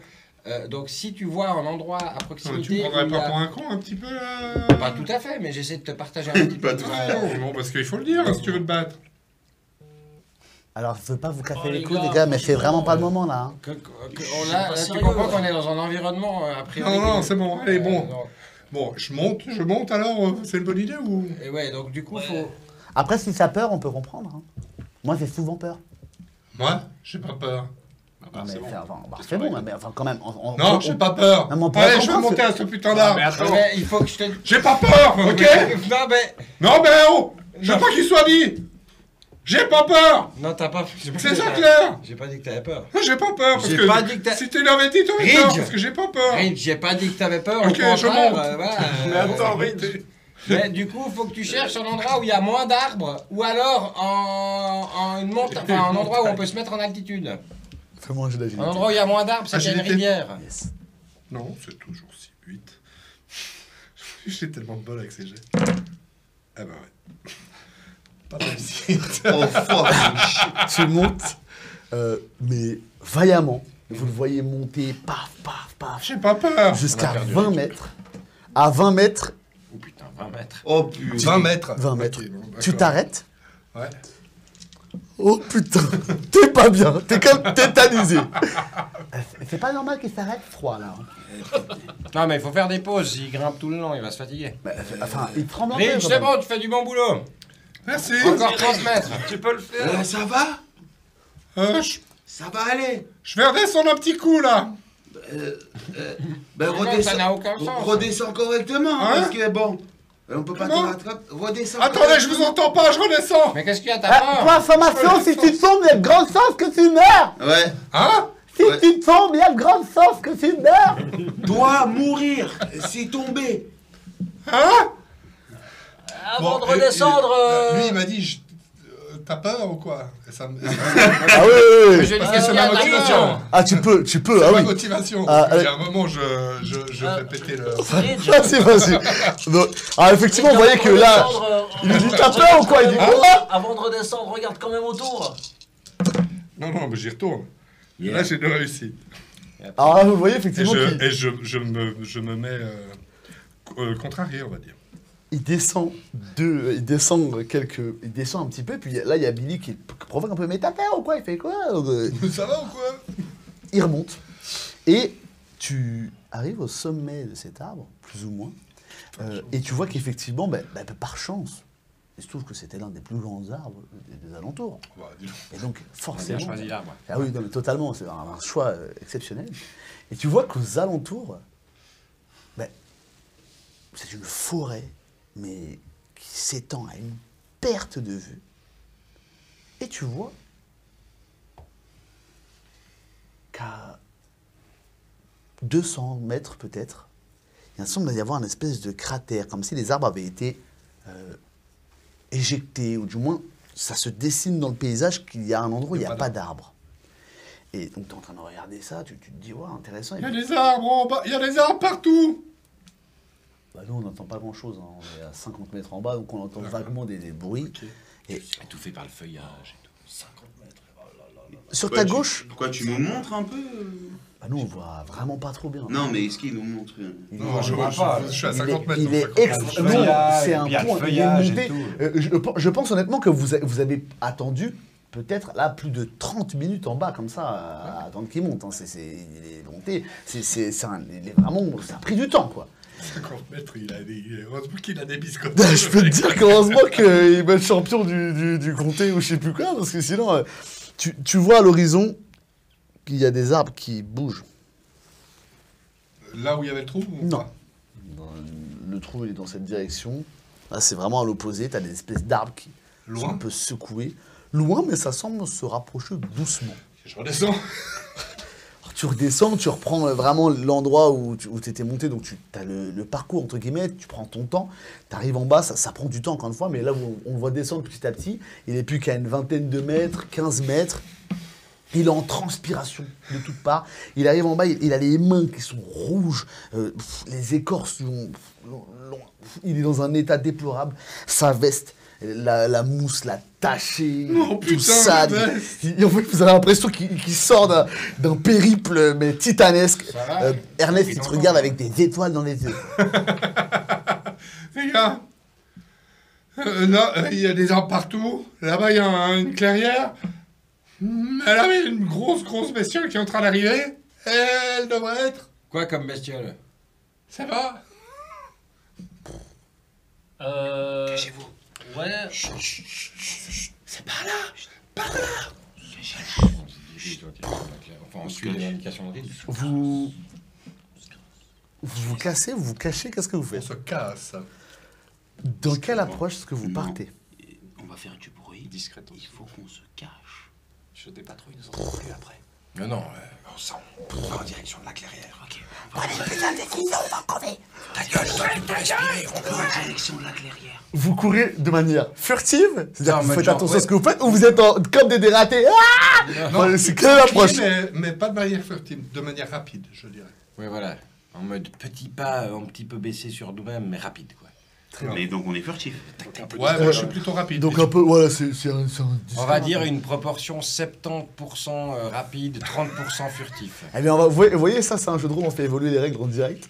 Donc si tu vois un endroit à Non, mais proximité. tu me prendrais où il y pas a- pour un con un petit peu là Pas tout à fait, mais j'essaie de te partager un petit peu. Pas tout à Non, non, parce qu'il faut le dire si tu veux te battre. Alors, je veux pas vous casser Oh, les les couilles, gars, les gars, mais c'est franchement, vraiment pas le moment, là. Hein. C'est Là, pas tu sérieux, comprends ouais. qu'on est dans un environnement, a priori. Non, non, c'est bon, allez, bon. non. Bon, je monte alors, c'est une bonne idée ou... Et ouais, donc du coup, Ouais. faut. Après, si ça peur, on peut comprendre. Hein. Moi, j'ai souvent peur. Moi, j'ai pas peur. Ah bah, Non, mais c'est bon. c'est bon, mais enfin, quand même. Non, j'ai pas peur. Non, mais on pourrait Allez, je vais comprendre, monter à ce putain Ah, d'arbre. mais attends. Mais il faut que je te. J'ai pas peur, ok? Non, mais. Non, mais oh, je veux pas qu'il soit dit. J'ai pas peur. Non, t'as pas. j'ai pas dit C'est que ça t'avais- clair. J'ai pas dit que t'avais peur. J'ai pas peur parce J'ai que pas dit que t'as- si tu l'avais dit, t'aurais Ridge. peur parce que j'ai pas peur. Reed, j'ai pas dit que t'avais peur. Ok, au contraire, je monte. voilà, Mais attends, Reed. Mais du coup, il faut que tu cherches un endroit où il y a moins d'arbres, ou alors une montagne, enfin un endroit où on peut se mettre en altitude. Fais-moi un jeu d'agilité. Un endroit où il y a moins d'arbres, c'est qu'il y a une Agilité. rivière. Yes. Non, c'est toujours 8. J'ai tellement de bol avec ces jets. Ah bah ouais. Pas de réussite. Oh fuck. Tu montes, mais vaillamment. Vous le voyez monter, paf, paf, paf, J'ai pas peur. jusqu'à On a perdu 20 Rick. mètres. À 20 mètres, Oh putain, 20 mètres. Oh putain. 20 mètres. 20 mètres. Ok, bon, d'accord. tu t'arrêtes. Ouais. Oh putain, t'es pas bien, t'es comme tétanisé. C'est pas normal qu'il s'arrête froid là. hein. Non, mais il faut faire des pauses. S'il grimpe tout le long, il va se fatiguer. Bah, enfin, il tremble un peu. Reed, quand c'est même. bon, tu fais du bon boulot. Merci. Encore 30 mètres. Tu peux le faire. Ça va? Je Ça va aller. je vais redescendre un petit coup là. Ben Non, redescends. ça n'a aucun sens. Redescends correctement, Hein parce que bon, on peut pas te Comment rattraper. Redescends. Attendez, je vous entends pas, je redescends. Mais qu'est-ce qu'il y a, Ah, t'as pour peur? information, si tu tombes, il y a de grandes chances que tu meurs. Ouais. Hein? Si Ouais. tu tombes, il y a de grandes chances que tu meurs. Dois mourir. Si tomber. Hein? Avant Bon, de redescendre. Lui, il m'a dit, t'as peur ou quoi? Et ça me- Ah oui, oui, Je oui. dis Parce que qu'est-ce c'est qu'il y a, ma t'as motivation. peur? Ah, tu peux, C'est ah ma oui. motivation. Ah, Il y a un moment, je fais péter le... Vas-y, vas-y. Donc, ah, effectivement, vous voyez que là, il lui dit t'as peur ou quoi? Il dit quoi? Avant de redescendre, regarde quand même autour. Non, non, mais j'y retourne. Et là, j'ai 2 réussites. Alors là, vous voyez Et, effectivement qu'il je me mets contrarié, on va dire. il descend il descend un petit peu, puis là, il y a Billy qui provoque un peu, mais t'as peur ou quoi? Il fait quoi? Ça va ou quoi? Il remonte. Et tu arrives au sommet de cet arbre, plus ou moins, et tu vois qu'effectivement, par chance, il se trouve que c'était l'un des plus grands arbres des alentours. Bah, dis donc. Et donc, On a bien forcément... choisi l'arbre. Ah oui, non, mais totalement, c'est un choix exceptionnel. Et tu vois qu'aux alentours, c'est une forêt, mais qui s'étend à une perte de vue. Et tu vois qu'à 200 mètres peut-être, il semble y avoir une espèce de cratère, comme si les arbres avaient été éjectés, ou du moins, ça se dessine dans le paysage qu'il y a un endroit où il n'y a pas d'arbres. Et donc, tu es en train de regarder ça, tu te dis, ouais, intéressant. Il y a des arbres en bas, il y a des arbres partout. Bah, nous, on n'entend pas grand-chose, hein. On est à 50 mètres en bas, donc on entend vaguement des bruits. Et Étouffé par le feuillage et tout. 50 mètres. Oh là là là là. sur Pourquoi ta tu- gauche, Pourquoi tu nous montres un peu? bah, nous, on voit vraiment pas trop bien. Non, mais est-ce qu'il nous montre? Il Non, est- je vois pas. je suis à il 50 est, mètres. il donc est 50 mètres. extra- Le non, feuillage, c'est et un puis il y a le point. Il est feuillage et monté. tout. Je pense honnêtement que vous avez attendu peut-être là plus de 30 minutes en bas comme ça à attendre qu'il monte. Hein. Il est monté. Il est vraiment. Ça a pris du temps quoi. 50 mètres, heureusement qu'il a des biscottes. Je peux te dire qu'heureusement qu'il va être champion du comté ou je sais plus quoi parce que sinon tu vois à l'horizon qu'il y a des arbres qui bougent. Là où il y avait le trou ou Non. pas? Le trou il est dans cette direction. Là c'est vraiment à l'opposé. Tu as des espèces d'arbres qui sont un Loin. peu secoués. loin, mais ça semble se rapprocher doucement. Je redescends. Alors, tu redescends, tu reprends vraiment l'endroit où tu étais monté, donc tu as le parcours, entre guillemets, tu prends ton temps, tu arrives en bas, ça prend du temps encore une fois, mais là, on le voit descendre petit à petit, il n'est plus qu'à une vingtaine de mètres, 15 mètres. Il est en transpiration de toutes parts. Il arrive en bas, il a les mains qui sont rouges, les écorces il est dans un état déplorable. Sa veste, la mousse l'a taché, Oh, tout putain, sale. ma veste. En fait, vous avez l'impression qu'il sort d'un périple mais titanesque. Ça va Ernest, il te longtemps, regarde hein. avec des étoiles dans les yeux. Les gars, là, il y a des arbres partout. Là-bas, il y a une clairière. Là, il y a une grosse bestiole qui est en train d'arriver. Elle devrait être. Quoi comme bestiole? Ça va? Cachez-vous. Ouais. C'est par là. Enfin, on suit les indications de Riz. Vous vous cassez, vous vous cachez, qu'est-ce que vous On faites? se casse. Dans quelle approche est-ce que vous Non. partez? On va faire du bruit. Discrètement. Il faut qu'on se cache. Je dépatrouille, nous entendons plus après. Non, on va en direction de la clairière. Ok. Ta gueule, toi, tu peux respirer. On va en direction de la clairière. Vous courez de manière furtive, c'est-à-dire Non, que vous mais faites genre, attention à ouais. ce que vous faites, ou vous êtes comme des dératés. Ah Voilà, c'est quelle approche? Mais pas de manière furtive, de manière rapide, je dirais. Ouais, voilà. En mode petit pas, un petit peu baissé sur nous-mêmes, mais rapide, quoi. Mais donc on est furtif. Ouais, moi je suis plutôt rapide. Donc un peu, voilà, c'est un On va dire une proportion 70% rapide, 30% furtif. Eh bien, vous voyez, ça, c'est un jeu de rôle, on fait évoluer les règles en direct.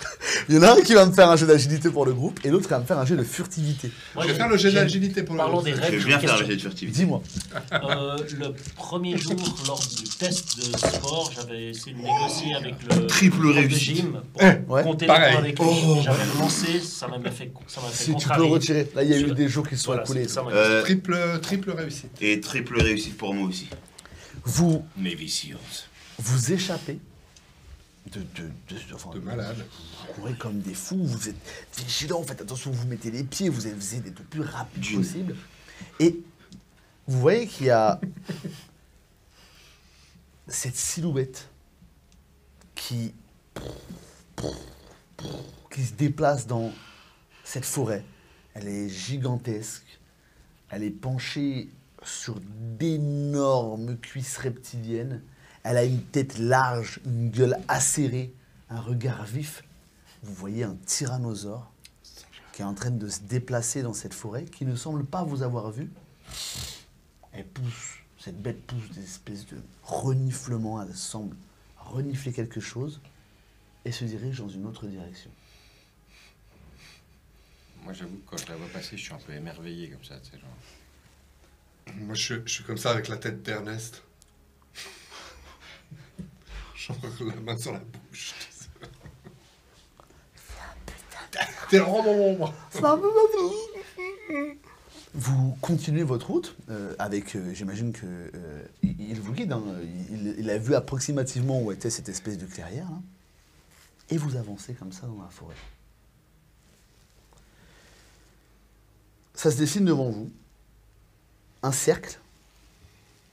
Il y en a un qui va me faire un jeu d'agilité pour le groupe, et l'autre qui va me faire un jeu de furtivité. Je vais faire le jet d'agilité pour le Parlons groupe. des Je règles. vais j'ai bien une faire le question. jet de furtivité. Dis-moi. Le premier jour, lors du test de sport, j'avais essayé de négocier avec le Triple prof de réussite. gym pour Ouais. compter Pareil. les points avec lui. Oh. Et j'avais relancé, ça m'avait fait Si tu peux contrarier. retirer. Là, il y a eu Sur- des jours qui se sont Voilà, écoulés. c'est ça ma question. Triple réussite. Et triple réussite pour moi aussi. Vous Mais vicieuse. vous échappez enfin, De malade. vous courez comme des fous, vous êtes vigilants, faites attention, vous mettez les pieds, vous essayez d'être le plus rapide D'une. possible. Et vous voyez qu'il y a cette silhouette qui se déplace dans cette forêt. Elle est gigantesque. Elle est penchée sur d'énormes cuisses reptiliennes. Elle a une tête large, une gueule acérée, un regard vif. Vous voyez un tyrannosaure qui est en train de se déplacer dans cette forêt, qui ne semble pas vous avoir vu. Elle pousse, cette bête pousse des espèces de reniflements. Elle semble renifler quelque chose et se dirige dans une autre direction. Moi, j'avoue que quand je la vois passer, je suis un peu émerveillé comme ça, tu sais, genre. Moi je suis comme ça avec la tête d'Ernest. Genre la main sur la bouche. T'es vraiment... Vous continuez votre route avec, j'imagine que il vous guide, hein, il a vu approximativement où était cette espèce de clairière, là, et vous avancez comme ça dans la forêt. Ça se dessine devant vous, un cercle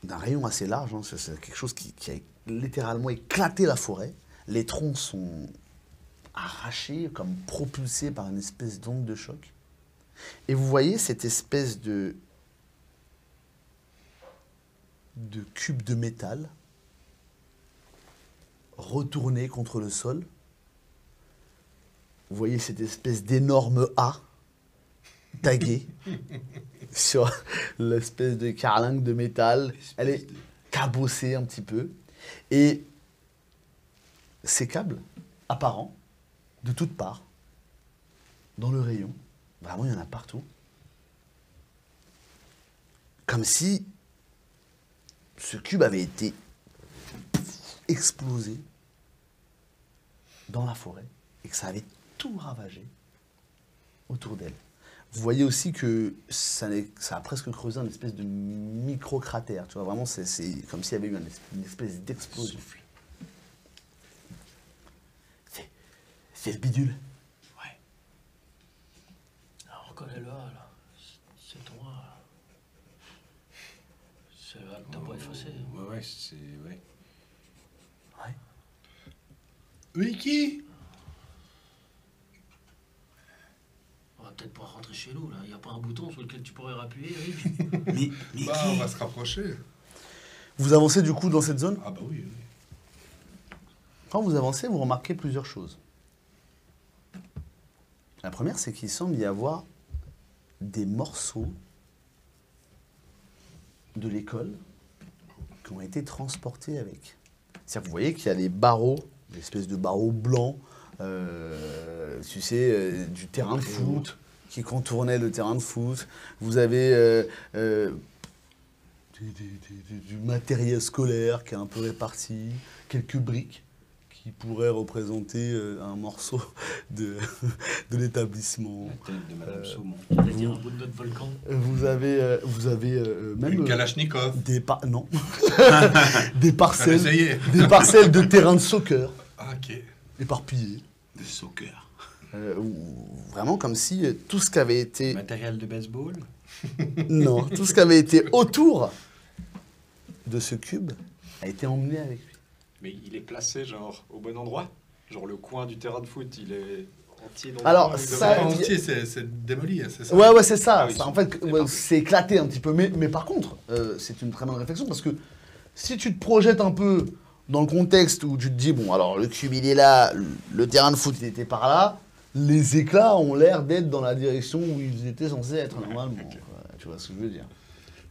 d'un rayon assez large, hein, c'est quelque chose qui a littéralement éclaté la forêt. Les troncs sont arrachés, comme propulsés par une espèce d'onde de choc. Et vous voyez cette espèce de cube de métal retourné contre le sol. Vous voyez cette espèce d'énorme A tagué sur l'espèce de carlingue de métal. Elle est cabossée un petit peu. Et ces câbles apparents de toutes parts, dans le rayon, vraiment il y en a partout, comme si ce cube avait été explosé dans la forêt et que ça avait tout ravagé autour d'elle. Vous voyez aussi que ça a presque creusé un espèce de micro-cratère. Tu vois, vraiment, c'est comme s'il y avait eu une espèce d'explosion. C'est le bidule. Alors, reconnais-le, là. C'est toi. t'as pas effacé. Ouais, c'est... Ouais. Wiki. On va peut-être pouvoir rentrer chez nous, là. Il n'y a pas un bouton sur lequel tu pourrais appuyer, Rick? Mais Bah, on va se rapprocher. Vous avancez du coup dans cette zone. Ah bah oui. Quand vous avancez, vous remarquez plusieurs choses. La première, c'est qu'il semble y avoir des morceaux de l'école qui ont été transportés avec. C'est-à-dire que vous voyez qu'il y a des barreaux, des espèces de barreaux blancs, tu sais, du terrain de foot, qui contournaient le terrain de foot. Vous avez du matériel scolaire qui est un peu réparti, quelques briques qui pourraient représenter un morceau de l'établissement. La tête de Madame Saumon. Ça veut dire un bout de notre volcan. Vous avez même Une Kalachnikov. non. Fallait essayer. des parcelles de terrain de soccer Ah, ok. éparpillées. de soccer. Vraiment comme si tout ce qui avait été Matériel de baseball. non, tout ce qui avait été autour de ce cube a été emmené avec lui. Mais il est placé, genre, au bon endroit? Genre, le coin du terrain de foot, il est entier dans le Alors, coin où il ça- C'est pas devrait être. entier, c'est démoli, c'est ça? Ouais, c'est ça. Ah oui, En fait, c'est ouais, parfait. c'est éclaté un petit peu. Mais par contre, c'est une très bonne réflexion parce que si tu te projettes un peu dans le contexte où tu te dis, bon, alors le cube il est là, le terrain de foot il était par là, les éclats ont l'air d'être dans la direction où ils étaient censés être normalement. ok. Quoi. Tu vois ce que je veux dire?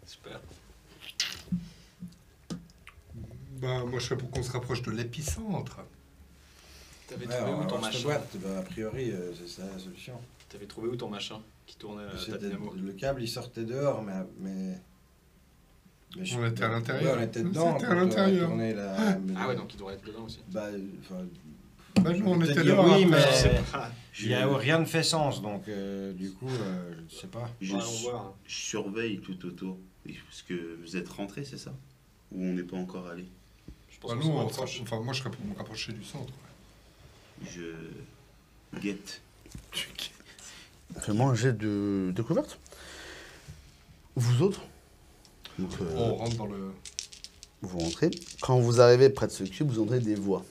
Super. Bah, moi, je serais pour qu'on se rapproche de l'épicentre. T'avais Ouais, trouvé on où va ton voir cette machin? boîte. Bah, a priori, c'est ça la solution. T'avais trouvé où ton machin qui tournait à ta C'était- dynamo? le câble, il sortait dehors, mais On était à l'intérieur. Ouais, on était dedans. C'était à quand on a l'intérieur. tourné la- Ah ouais, donc il devrait être dedans aussi. Bah, enfin, Bah, nous, on je vais te était dire dehors. oui, après. mais Je sais pas. rien ne fait sens, donc du coup, je sais pas. Je, Allons voir. Hein. je surveille tout autour. Parce que vous êtes rentrés, c'est ça? Ou on n'est pas encore allé? Je pense Bah, qu'on nous, se on rapproche. enfin, moi, je serais pour me rapprocher du centre. Je guette. Fais-moi un jet de découverte. Vous autres, donc, On rentre dans le... vous rentrez. Quand vous arrivez près de ce cube, vous entendez des voix.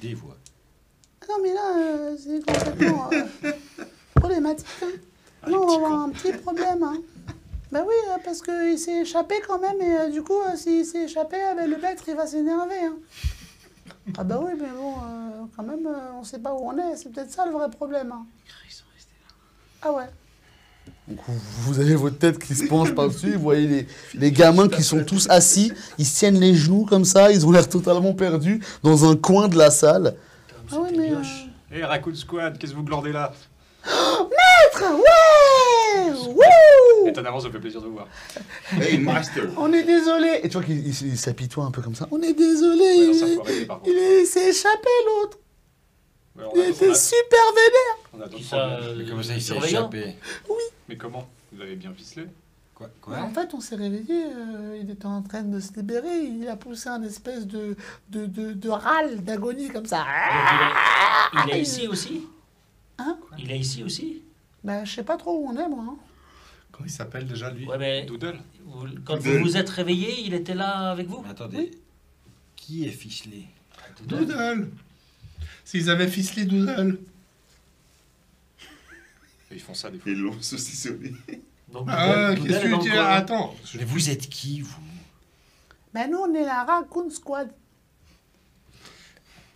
Des voix. Non, mais là, c'est complètement problématique. Hein. Non, on va avoir un petit problème. Hein. Bah oui, parce qu'il s'est échappé quand même, et du coup, s'il s'est échappé, le maître, il va s'énerver. Hein. Ah bah oui, mais bon, quand même, on sait pas où on est. C'est peut-être ça le vrai problème. Hein. Ils sont restés là. Ah ouais. Donc vous avez votre tête qui se penche par-dessus, vous voyez les gamins qui sont tous assis, ils se tiennent les genoux comme ça, ils ont l'air totalement perdus dans un coin de la salle. Ah oui, mais... Hé, Raccoon Squad, qu'est-ce que vous glandez là? Ouais! Wouh! Étonnamment, ça fait plaisir de vous voir. Hey, master! On est désolé. Et tu vois qu'il s'apitoie un peu comme ça. On est Ouais, désolé. non, ça faut arrêter, par contre. Il s'est échappé l'autre. Ouais, Il était super vénère. on a d'autres Qui ça, problèmes. Mais comment ça, il s'est surveillant échappé? Mais comment? Vous avez bien ficelé? Quoi? En fait, on s'est réveillé. Il était en train de se libérer. Il a poussé un espèce de râle d'agonie comme ça. Donc, il est ici aussi? Hein? Il est ici aussi? Ben, je sais pas trop où on est, moi. Hein. Comment il s'appelle déjà, lui? Ouais, mais Doodle? quand vous vous êtes réveillé, il était là avec vous? Mais attendez, qui est ficelé? Doodle! S'ils avaient ficelé Doodle. Ils font ça des fois. Ils l'ont saucissonné. Donc, Ah, Doodle qu'est-ce est que dans tu le dis? coin. Attends. Mais vous êtes qui, vous? Ben, nous, on est la Raccoon Squad.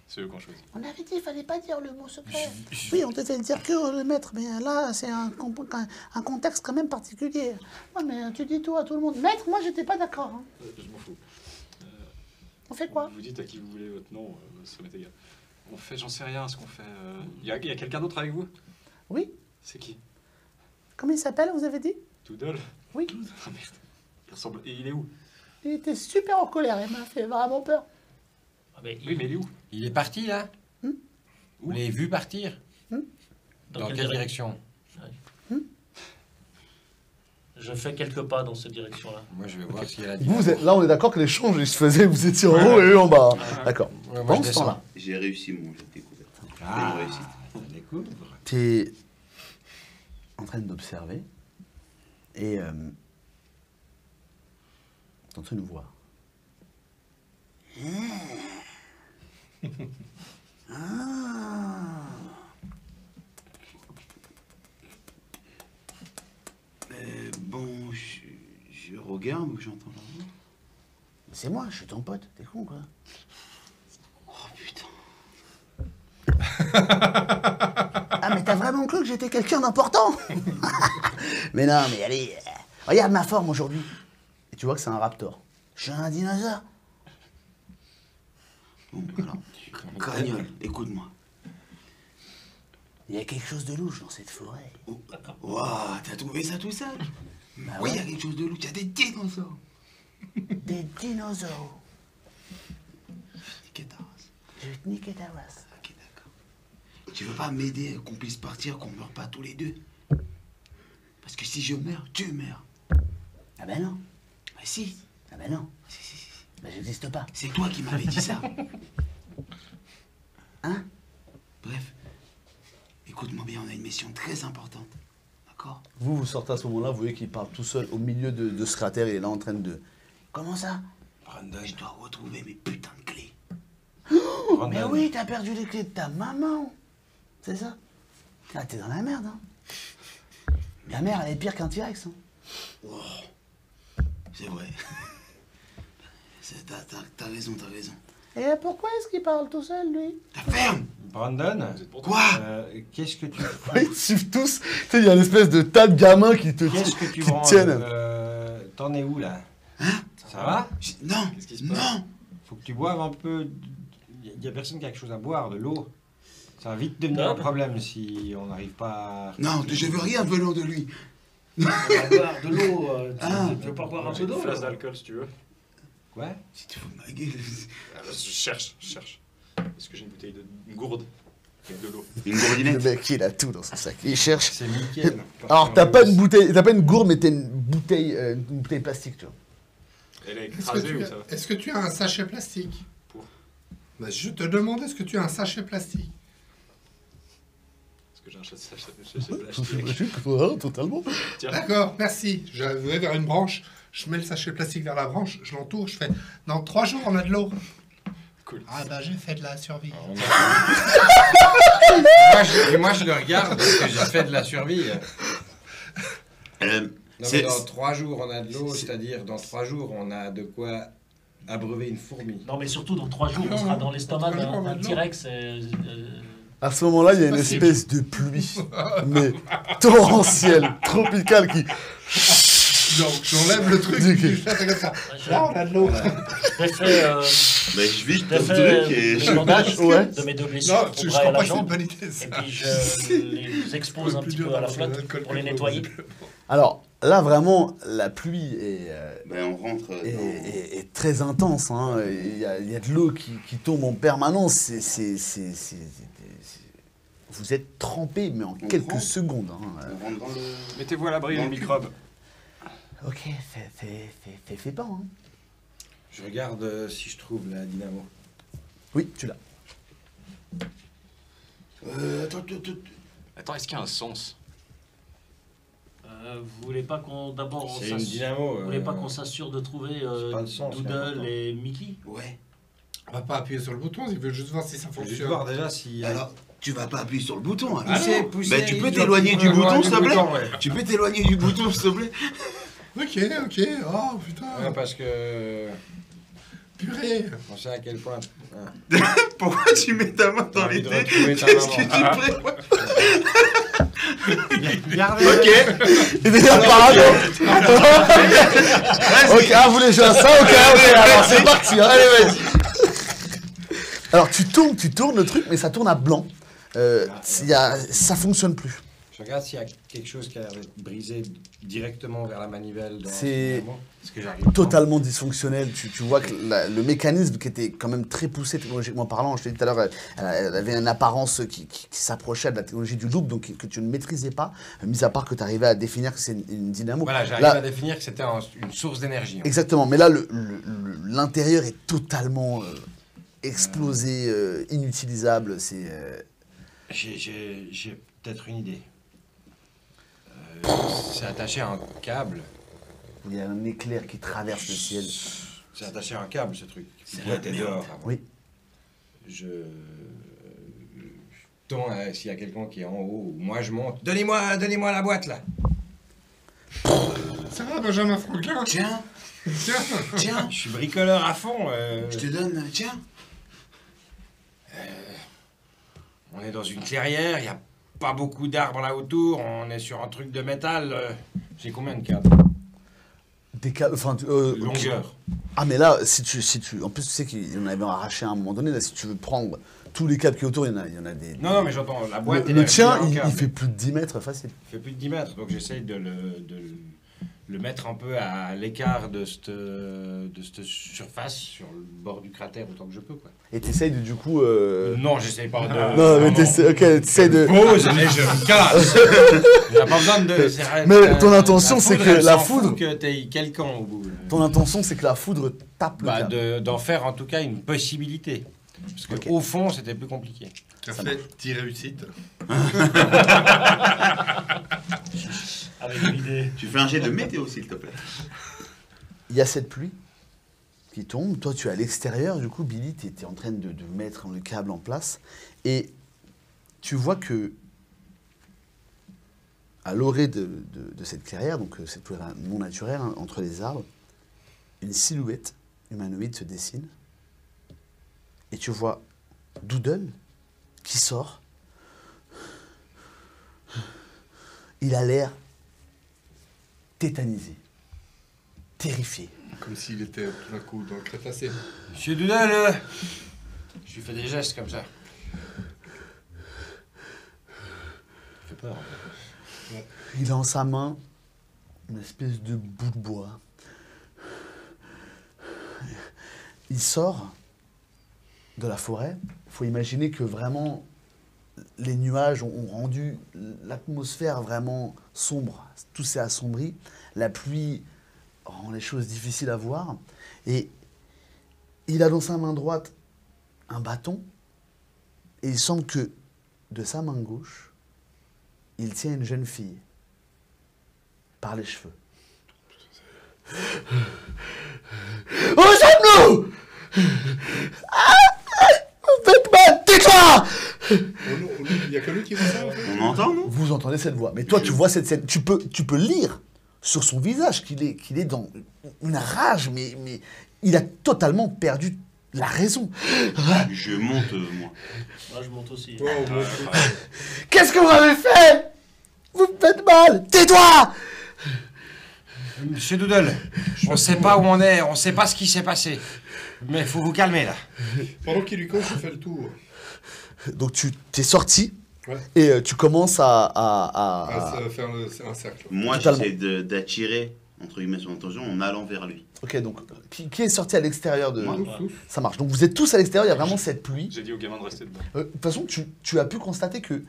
C'est eux qu'on choisit. On avait dit qu'il fallait pas dire le mot secret. Oui, on t'a fait dire que le maître, mais là, c'est un contexte quand même particulier. Ouais, mais tu dis tout à tout le monde. Maître, moi, j'étais pas d'accord. Hein. Je m'en fous. On fait quoi? Vous dites à qui vous voulez votre nom, ça m'est égal. On fait, j'en sais rien, ce qu'on fait. Il y a quelqu'un d'autre avec vous? Oui. C'est qui? Comment il s'appelle, vous avez dit? Doodle? Oui. Ah merde. Il ressemble. Et il est où? Il était super en colère, il m'a fait vraiment peur. Ah, mais Oui, mais il est où? Il est parti, là? Vous l'avez vu partir? Dans quelle direction? Je fais quelques pas dans cette direction-là. Moi, je vais voir s'il y a la Vous êtes, là, on est d'accord que l'échange, il se faisait, vous étiez en haut et eux en bas. D'accord. Ouais, moi, je Pendant ce descends. temps-là, J'ai réussi mon jeu de découverte. Ah, Une réussite. ça découvre. t'es en train d'observer et T'entends une voix. Bon, je regarde ou j'entends la voix. C'est moi, je suis ton pote, t'es con quoi. Oh putain. Ah mais t'as vraiment cru que j'étais quelqu'un d'important? Mais non, mais allez, regarde ma forme aujourd'hui. Et tu vois que c'est un raptor. Je suis un dinosaure. Bon, alors, Cagnol, écoute-moi. Il y a quelque chose de louche dans cette forêt. Oh, waouh, t'as trouvé ça tout seul? Bah Oui, il y ouais, a quelque chose de louche, il y a des dinosaures. des dinosaures. Niquez ta race. Je vais te niquer ta race. Ok, d'accord. Tu veux pas m'aider qu'on puisse partir, qu'on meure pas tous les deux? Parce que si je meurs, tu meurs. Ah ben non, Bah si, ah ben non, si. ben j'existe pas. C'est toi qui m'avais dit ça. Hein? Bref, écoute-moi bien, on a une mission très importante. D'accord? Vous sortez à ce moment-là, vous voyez qu'il parle tout seul au milieu de ce cratère, il est là en train de... Comment ça? Brandon. Je dois retrouver mes putains de clés. Brandon. Mais oui, t'as perdu les clés de ta maman. C'est ça? Ah, t'es dans la merde, hein. Ta mère, elle est pire qu'un T-Rex, hein. Oh, c'est vrai. T'as raison. Et pourquoi est-ce qu'il parle tout seul, lui? La ferme! Brandon, Vous êtes pour Quoi? qu'est-ce que tu Ils suivent tous. Tu sais, il y a une espèce de tas de gamins qui te Qu'est-ce que tu qui te branles tiennent. T'en es où là? Hein? Ça va? Non, Qu'est-ce qui se passe? non! Faut que tu boives un peu. Il y a personne qui a quelque chose à boire, de l'eau. Ça va vite devenir un problème si on n'arrive pas à... Non, je veux rien venant de lui. On va boire de l'eau. Ah. Tu veux pas boire un J'ai peu une d'eau flasque là d'alcool si tu veux. Quoi? Si tu fous de ma gueule. Je cherche. Est-ce que j'ai une bouteille une gourde avec de l'eau? Une Le gourdinette? mec, il a tout dans son sac. Il cherche. C'est nickel. Alors, t'as pas une bouteille, t'as pas une gourde, mais t'as une bouteille plastique, tu vois. Elle est Est-ce écrasée que, ou tu ça? as, est-ce que tu as un sachet plastique? Pour? Bah, je te demande, est-ce que tu as un sachet plastique? Est-ce que j'ai un sachet plastique? Totalement. Tiens, D'accord, merci. Je vais vers une branche, je mets le sachet plastique vers la branche, je l'entoure, je fais... Dans 3 jours, on a de l'eau. cool. Ah bah, j'ai fait de la survie. moi, je le regarde parce que j'ai fait de la survie. Non, mais C'est- dans 3 jours, on a de l'eau, c'est-à-dire dans 3 jours, on a de quoi abreuver une fourmi. Non, mais surtout, dans 3 jours, on sera dans l'estomac Dans 3 jours, on a d'un de l'eau. T-Rex. À ce moment-là, il y a une Facile. espèce de pluie, mais torrentielle, tropicale, qui... Donc, j'enlève le truc, Ok. je fais comme ça. Là, on a de l'eau. J'ai fait, Bah, je vide j'ai ton fait truc et les je... bandages Ouais. de mes 2 blessures Non, au je bras et crois la pas que c'est une jambe. bonne idée, Et ça. puis je les expose un Plus petit dur peu à la d'avoir de flotte l'alcool pour que les de l'eau, nettoyer. visiblement. Alors, là, vraiment, la pluie Bah, on rentre est très intense. Hein. Il y a de l'eau qui tombe en permanence. Vous êtes trempé, mais en On quelques trempe. secondes. Hein. On rentre dans le... Mettez-vous à l'abri des microbes. Ok, fais pas. Hein. Je regarde si je trouve la dynamo. Oui, tu l'as. Attends, est-ce qu'il y a un sens? Vous voulez pas qu'on d'abord on C'est une s'assure- dynamo. vous voulez pas qu'on s'assure de trouver c'est pas le sens, c'est Doodle important. et Mickey? Ouais. On va pas appuyer sur le bouton, il veut juste voir si ça Faut juste fonctionne. voir déjà si... Alors, tu vas pas appuyer sur le bouton, hein. Pousser, Bah, tu peux t'éloigner du bouton, s'il te plaît? Tu peux t'éloigner du bouton, s'il te plaît? Ok, oh putain, Ouais, parce que... purée. On sait à quel point... hein. Pourquoi tu mets ta main dans T'as envie les de dés? retrouver ta Qu'est-ce que maman. tu prévois? Regardez. Ok. Il est déjà parano. Ok, ah, vous voulez jouer à ça? Ok, alors c'est parti. Hein. Allez, vas-y. Alors, tu tournes le truc, mais ça tourne à blanc. Ça fonctionne plus. Je regarde s'il y a quelque chose qui a l'air d'être brisé directement vers la manivelle. Dans C'est ce moment, parce que j'arrive pas. Totalement dysfonctionnel. Tu vois que le mécanisme qui était quand même très poussé technologiquement parlant, je t'ai dit tout à l'heure, elle avait une apparence qui s'approchait de la technologie du loop, donc que tu ne maîtrisais pas, mis à part que tu arrivais à définir que c'est une dynamo. Voilà, j'arrive Là, à définir que c'était une source d'énergie. exactement, mais là, l'intérieur est totalement explosé, inutilisable. J'ai peut-être une idée. C'est attaché à un câble où il y a un éclair qui traverse le ciel. C'est attaché à un câble, ce truc. Il doit être dehors. Avant. Oui. Je tends s'il y a quelqu'un qui est en haut. Moi, je monte. Donnez-moi la boîte, là. Ça va, Benjamin Franklin? Tiens, Tiens. tiens, Je suis bricoleur à fond. je te donne, tiens. On est dans une clairière, il n'y a pas beaucoup d'arbres là autour. On est sur un truc de métal. J'ai combien de câbles? Des câbles, enfin, Longueur. Ah mais là, si tu, en plus tu sais qu'il en avait arraché à un moment donné, là si tu veux prendre tous les câbles qui est autour, il y en a des... Non, mais j'entends, la boîte... Le tien, il fait plus de 10 mètres facile. Il fait plus de 10 mètres, donc j'essaye de le mettre un peu à l'écart de cette surface, sur le bord du cratère autant que je peux, quoi. Et t'essayes de, du coup... Non, j'essaye pas de... Non, mais t'essayes de... Pause, mais je me casse. Il n'y a pas besoin de... Mais ton intention, c'est que la foudre... que t'aies quelqu'un au bout. Ton intention, c'est que la foudre tape le câble. D'en faire en tout cas une possibilité. Parce qu'au Ok. fond, c'était plus compliqué. Tu as fait 10 réussites. Avec une idée. Tu fais un jet de météo, s'il te plaît. Il y a cette pluie qui tombe. Toi, tu es à l'extérieur. Du coup, Billy, tu étais en train de mettre le câble en place. Et tu vois que, à l'orée de cette clairière, donc cette pluie non naturelle, hein, entre les arbres, une silhouette humanoïde se dessine. Et tu vois Doodle qui sort. Il a l'air tétanisé, terrifié. Comme s'il était tout d'un coup dans le Crétacé. Monsieur Doodle, je lui fais des gestes comme ça. Ça fait peur, en fait. Il a en sa main une espèce de bout de bois. Il sort de la forêt. Il faut imaginer que vraiment les nuages ont rendu l'atmosphère vraiment sombre. Tout s'est assombri. La pluie rend les choses difficiles à voir. Et il a dans sa main droite un bâton. Et il semble que de sa main gauche, il tient une jeune fille par les cheveux. Rejoins-nous! Tais-toi! Il n'y a que lui qui voit ça, en fait. On entend, non? Vous entendez cette voix, mais toi tu vois cette scène, tu peux lire sur son visage qu'il est dans une rage, mais il a totalement perdu la raison. Je monte, moi. Moi, je monte aussi. Ouais, au moins. Qu'est-ce que vous avez fait? Vous me faites mal! Tais-toi! Monsieur Doodle, on sait pas où on est, on sait pas ce qui s'est passé. Mais il faut vous calmer, là. Pendant qu'il lui coach, je fais le tour. Donc tu t'es sorti Ouais. et tu commences à Faire un cercle. Moi, Totalement. j'essaie d'attirer, entre guillemets, son attention en allant vers lui. Ok, donc qui est sorti à l'extérieur de... Moi. Tous. Ça marche. Donc vous êtes tous à l'extérieur, il y a vraiment cette pluie. J'ai dit au gamin de rester dedans. De toute façon, tu as pu constater que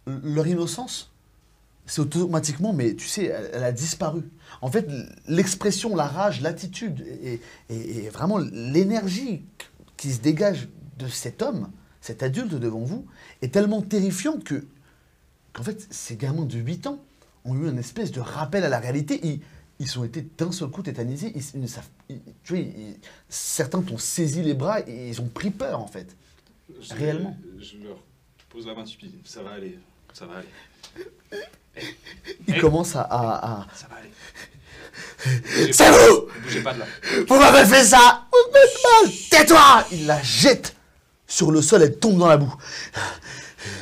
leur innocence, c'est automatiquement, mais tu sais, elle a disparu. En fait, l'expression, la rage, l'attitude et vraiment l'énergie qui se dégage de cet homme, cet adulte devant vous, est tellement terrifiante qu'en fait, ces gamins de 8 ans ont eu une espèce de rappel à la réalité. Ils ont été d'un seul coup tétanisés. Ils ne savent, tu vois, certains t'ont saisi les bras et ils ont pris peur, en fait. Réellement. Je leur pose la main dessus, puis ça va aller, ça va aller. Ils commencent à... Ça va aller. C'est vous! Bougez pas de là. Vous m'avez fait ça! Vous me faites mal! Tais-toi! Il la jette sur le sol, elle tombe dans la boue.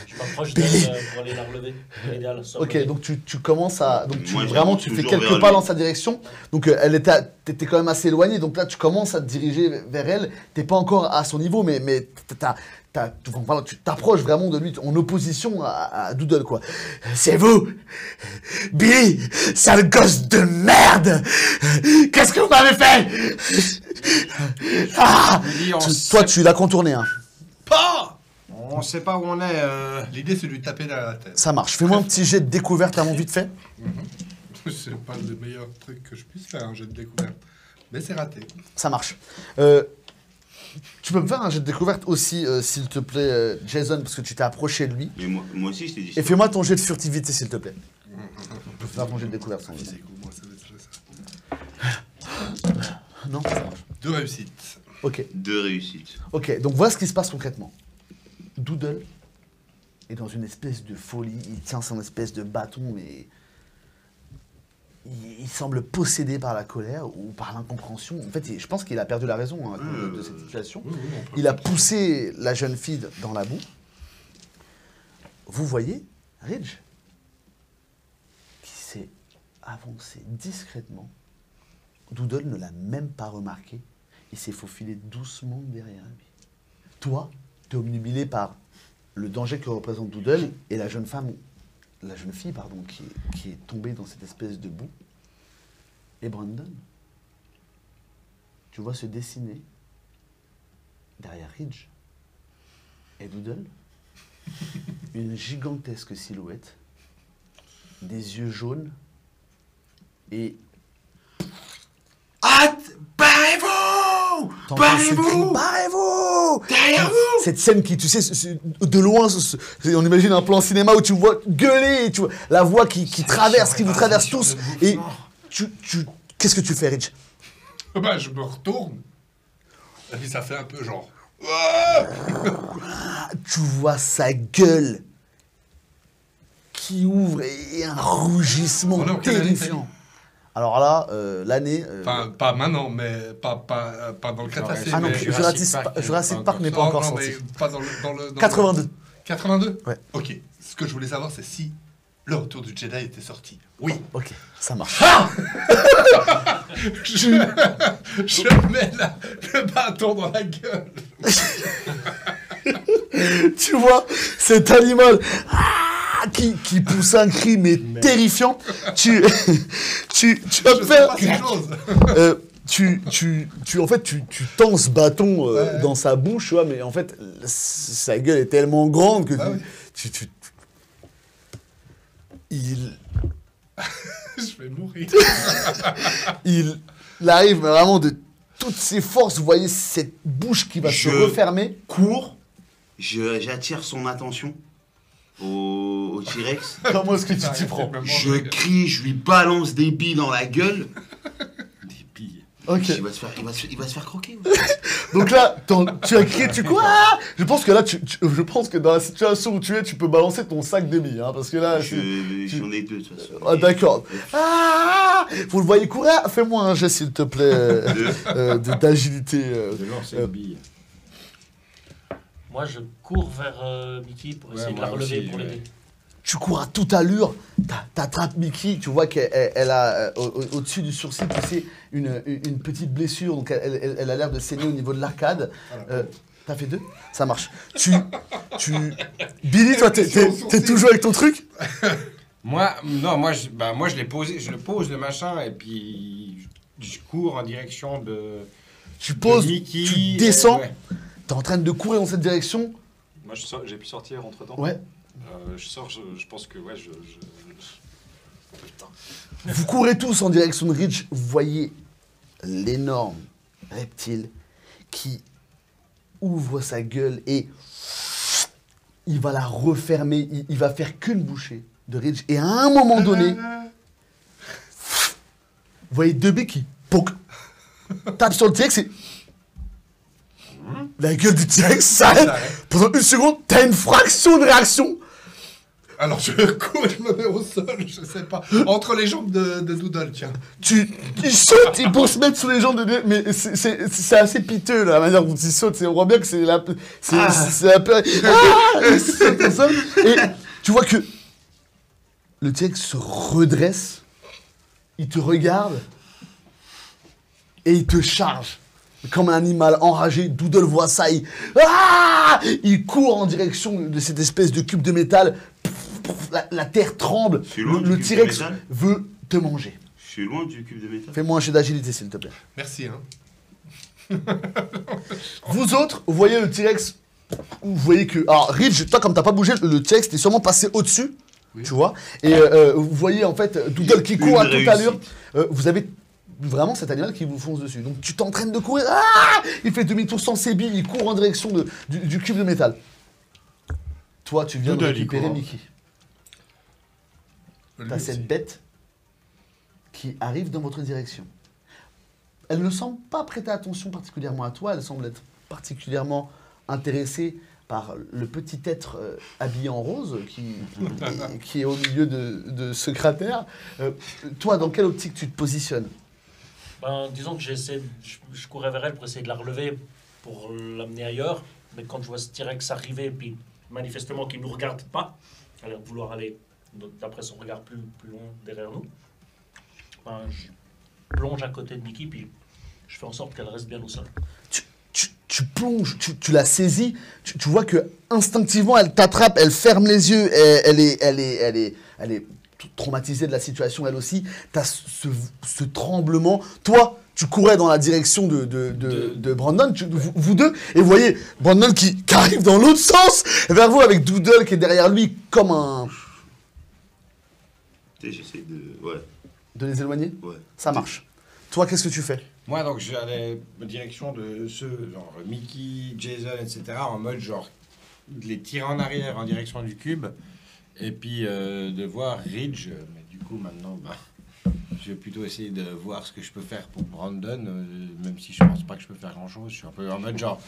Je m'approche d'elle pour aller la relever. L'aider à la Ok, surlever. donc tu commences à... Donc Moi, je vraiment, monte tu fais toujours quelques vers pas lui. dans sa direction. Donc t'étais quand même assez éloigné. Donc là, tu commences à te diriger vers elle. T'es pas encore à son niveau, mais voilà, tu t'approches vraiment de lui en opposition à Doodle, quoi. C'est vous! Billy! Sale gosse de merde! Qu'est-ce que vous m'avez fait? Ah! Je dis, Toi, tu l'as contourné, hein. On sait pas où on est. L'idée, c'est de lui taper derrière la tête. Ça marche. Fais-moi un petit jet de découverte à mon vite fait. C'est pas le meilleur truc que je puisse faire, un jet de découverte. Mais c'est raté. Ça marche. Tu peux me faire un jet de découverte aussi, s'il te plaît, Jason, parce que tu t'es approché de lui. Mais moi aussi, je t'ai dit. Et fais-moi ton jet de furtivité, s'il te plaît. Tu peux faire ton jet de découverte sans C'est lui. cool, moi, ça va être ça. Non, ça marche. 2 réussites. Ok. 2 réussites. Ok, donc voilà ce qui se passe concrètement. Doodle est dans une espèce de folie. Il tient son espèce de bâton, mais il semble possédé par la colère ou par l'incompréhension. En fait, je pense qu'il a perdu la raison hein, de cette situation. Il a poussé la jeune fille dans la boue. Vous voyez Ridge qui s'est avancé discrètement. Doodle ne l'a même pas remarqué. Il s'est faufilé doucement derrière lui. Toi, tu es obnubilé par le danger que représente Doodle et la jeune fille, qui est tombée dans cette espèce de boue. Et Brandon, tu vois se dessiner derrière Ridge et Doodle une gigantesque silhouette, des yeux jaunes et Barrez-vous! t'entends ce cri, Barrez-vous! barrez-vous! Derrière vous! Cette scène qui, tu sais, de loin, on imagine un plan cinéma où tu vois gueuler, et tu vois la voix qui traverse, qui vous traverse tous. Et qu'est-ce que tu fais, Rich? Bah, je me retourne. Et puis ça fait un peu genre. Tu vois sa gueule qui ouvre et un rougissement On est en quelle année, terrifiant. Alors là, l'année... Enfin, pas maintenant, mais pas dans le crétacé. Ah non, mais... Jurassic Park n'est pas encore non, sorti. mais pas dans le 82. 82 Ouais. Ok. Ce que je voulais savoir, c'est si le Retour du Jedi était sorti. Oui. Ok, ça marche. Je mets le bâton dans la gueule. Tu vois cet animal qui pousse un cri mais terrifiant. Tu vas Je sais faire... pas ces choses. En fait, tu tends ce bâton Ouais. dans sa bouche, tu vois, mais en fait, sa gueule est tellement grande que Ah oui. il Je vais mourir. il arrive vraiment de toutes ses forces. Vous voyez cette bouche qui va se Je refermer. cours, j'attire son attention au T-Rex. Comment est-ce que tu t'y prends? Je crie, je lui balance des billes dans la gueule. Des billes. Ok. Il va se faire croquer. Ouais. Donc là, tu as crié, tu quoi? Je pense que là, je pense que dans la situation où tu es, tu peux balancer ton sac de billes, hein, parce que là, J'en ai 2 de toute façon. Ah, d'accord. Ah, vous le voyez courir? Fais-moi un geste, s'il te plaît, d'agilité. De lancer une bille. Moi, je cours vers Mickey pour essayer de la moi relever aussi, pour l'aider. Tu cours à toute allure, t'attrapes Mickey, tu vois qu'elle a au-dessus du sourcil, tu sais, une petite blessure, donc elle a l'air de saigner au niveau de l'arcade. T'as fait 2? Ça marche. Billy, toi, t'es toujours avec ton truc? Moi, non, moi, je l'ai posé, je le pose le machin et puis je cours en direction de. Tu poses, Mickey, tu descends, ouais. t'es en train de courir dans cette direction. Moi, j'ai pu sortir entre temps. Ouais. Je sors, je pense que ouais, Putain. Vous courez tous en direction de Ridge, vous voyez l'énorme reptile qui ouvre sa gueule et il va la refermer, il va faire qu'une bouchée de Ridge. Et à un moment donné, vous voyez 2 billes qui tape sur le T-Rex et la gueule du T-Rex s'arrête. Pendant 1 seconde, t'as une fraction de réaction. Alors je cours et je me mets au sol, je sais pas. Entre les jambes de Doodle, tiens. Il saute pour se mettre sous les jambes de... Mais c'est assez piteux, là, la manière dont il saute. On voit bien que c'est la... C'est la peur. Il saute comme ça. Et tu vois que le T-Rex se redresse, il te regarde et il te charge. Comme un animal enragé, Doodle voit ça, il court en direction de cette espèce de cube de métal. La terre tremble, C'est loin du le cube de T-Rex métal. veut te manger. Je suis loin du cube de métal. Fais-moi un jet d'agilité, s'il te plaît. Merci, hein. Vous autres, vous voyez le T-Rex, vous voyez que... Alors, Ridge, toi, comme t'as pas bougé, le T-Rex t'est sûrement passé au-dessus, tu vois. Et vous voyez, en fait, Doodle qui court à toute allure. Vous avez vraiment cet animal qui vous fonce dessus. Donc, tu t'entraînes de courir. Il fait demi-tour sans ses billes, il court en direction du cube de métal. Toi, tu viens de Doodle, il récupérer court. Mickey. Lui T'as aussi. cette bête qui arrive dans votre direction. elle ne semble pas prêter attention particulièrement à toi, elle semble être particulièrement intéressée par le petit être habillé en rose qui est au milieu de ce cratère. Toi, dans quelle optique tu te positionnes? Ben, disons que je courais vers elle pour essayer de la relever, pour l'amener ailleurs. Mais quand je vois ce T-Rex arriver, puis manifestement qu'il ne nous regarde pas, elle a l'air de vouloir aller, d'après son regard, plus loin derrière nous. Ben, je plonge à côté de Mickey, puis je fais en sorte qu'elle reste bien au sol. Tu plonges, tu la saisis, tu vois que instinctivement elle t'attrape, elle ferme les yeux, elle est traumatisée de la situation elle aussi. T'as ce tremblement. Toi, tu courais dans la direction de Brandon, vous deux, et vous voyez Brandon qui arrive dans l'autre sens vers vous avec Doodle qui est derrière lui comme un... J'essaie de... Ouais. De les éloigner? Ouais. Ça marche. Toi, qu'est-ce que tu fais? Moi, donc, j'allais en direction de ceux, genre Mickey, Jason, etc., en mode, genre, de les tirer en arrière en direction du cube, et puis de voir Ridge. Mais du coup, maintenant, bah, je vais plutôt essayer de voir ce que je peux faire pour Brandon, même si je pense pas que je peux faire grand-chose. Je suis un peu en mode, genre...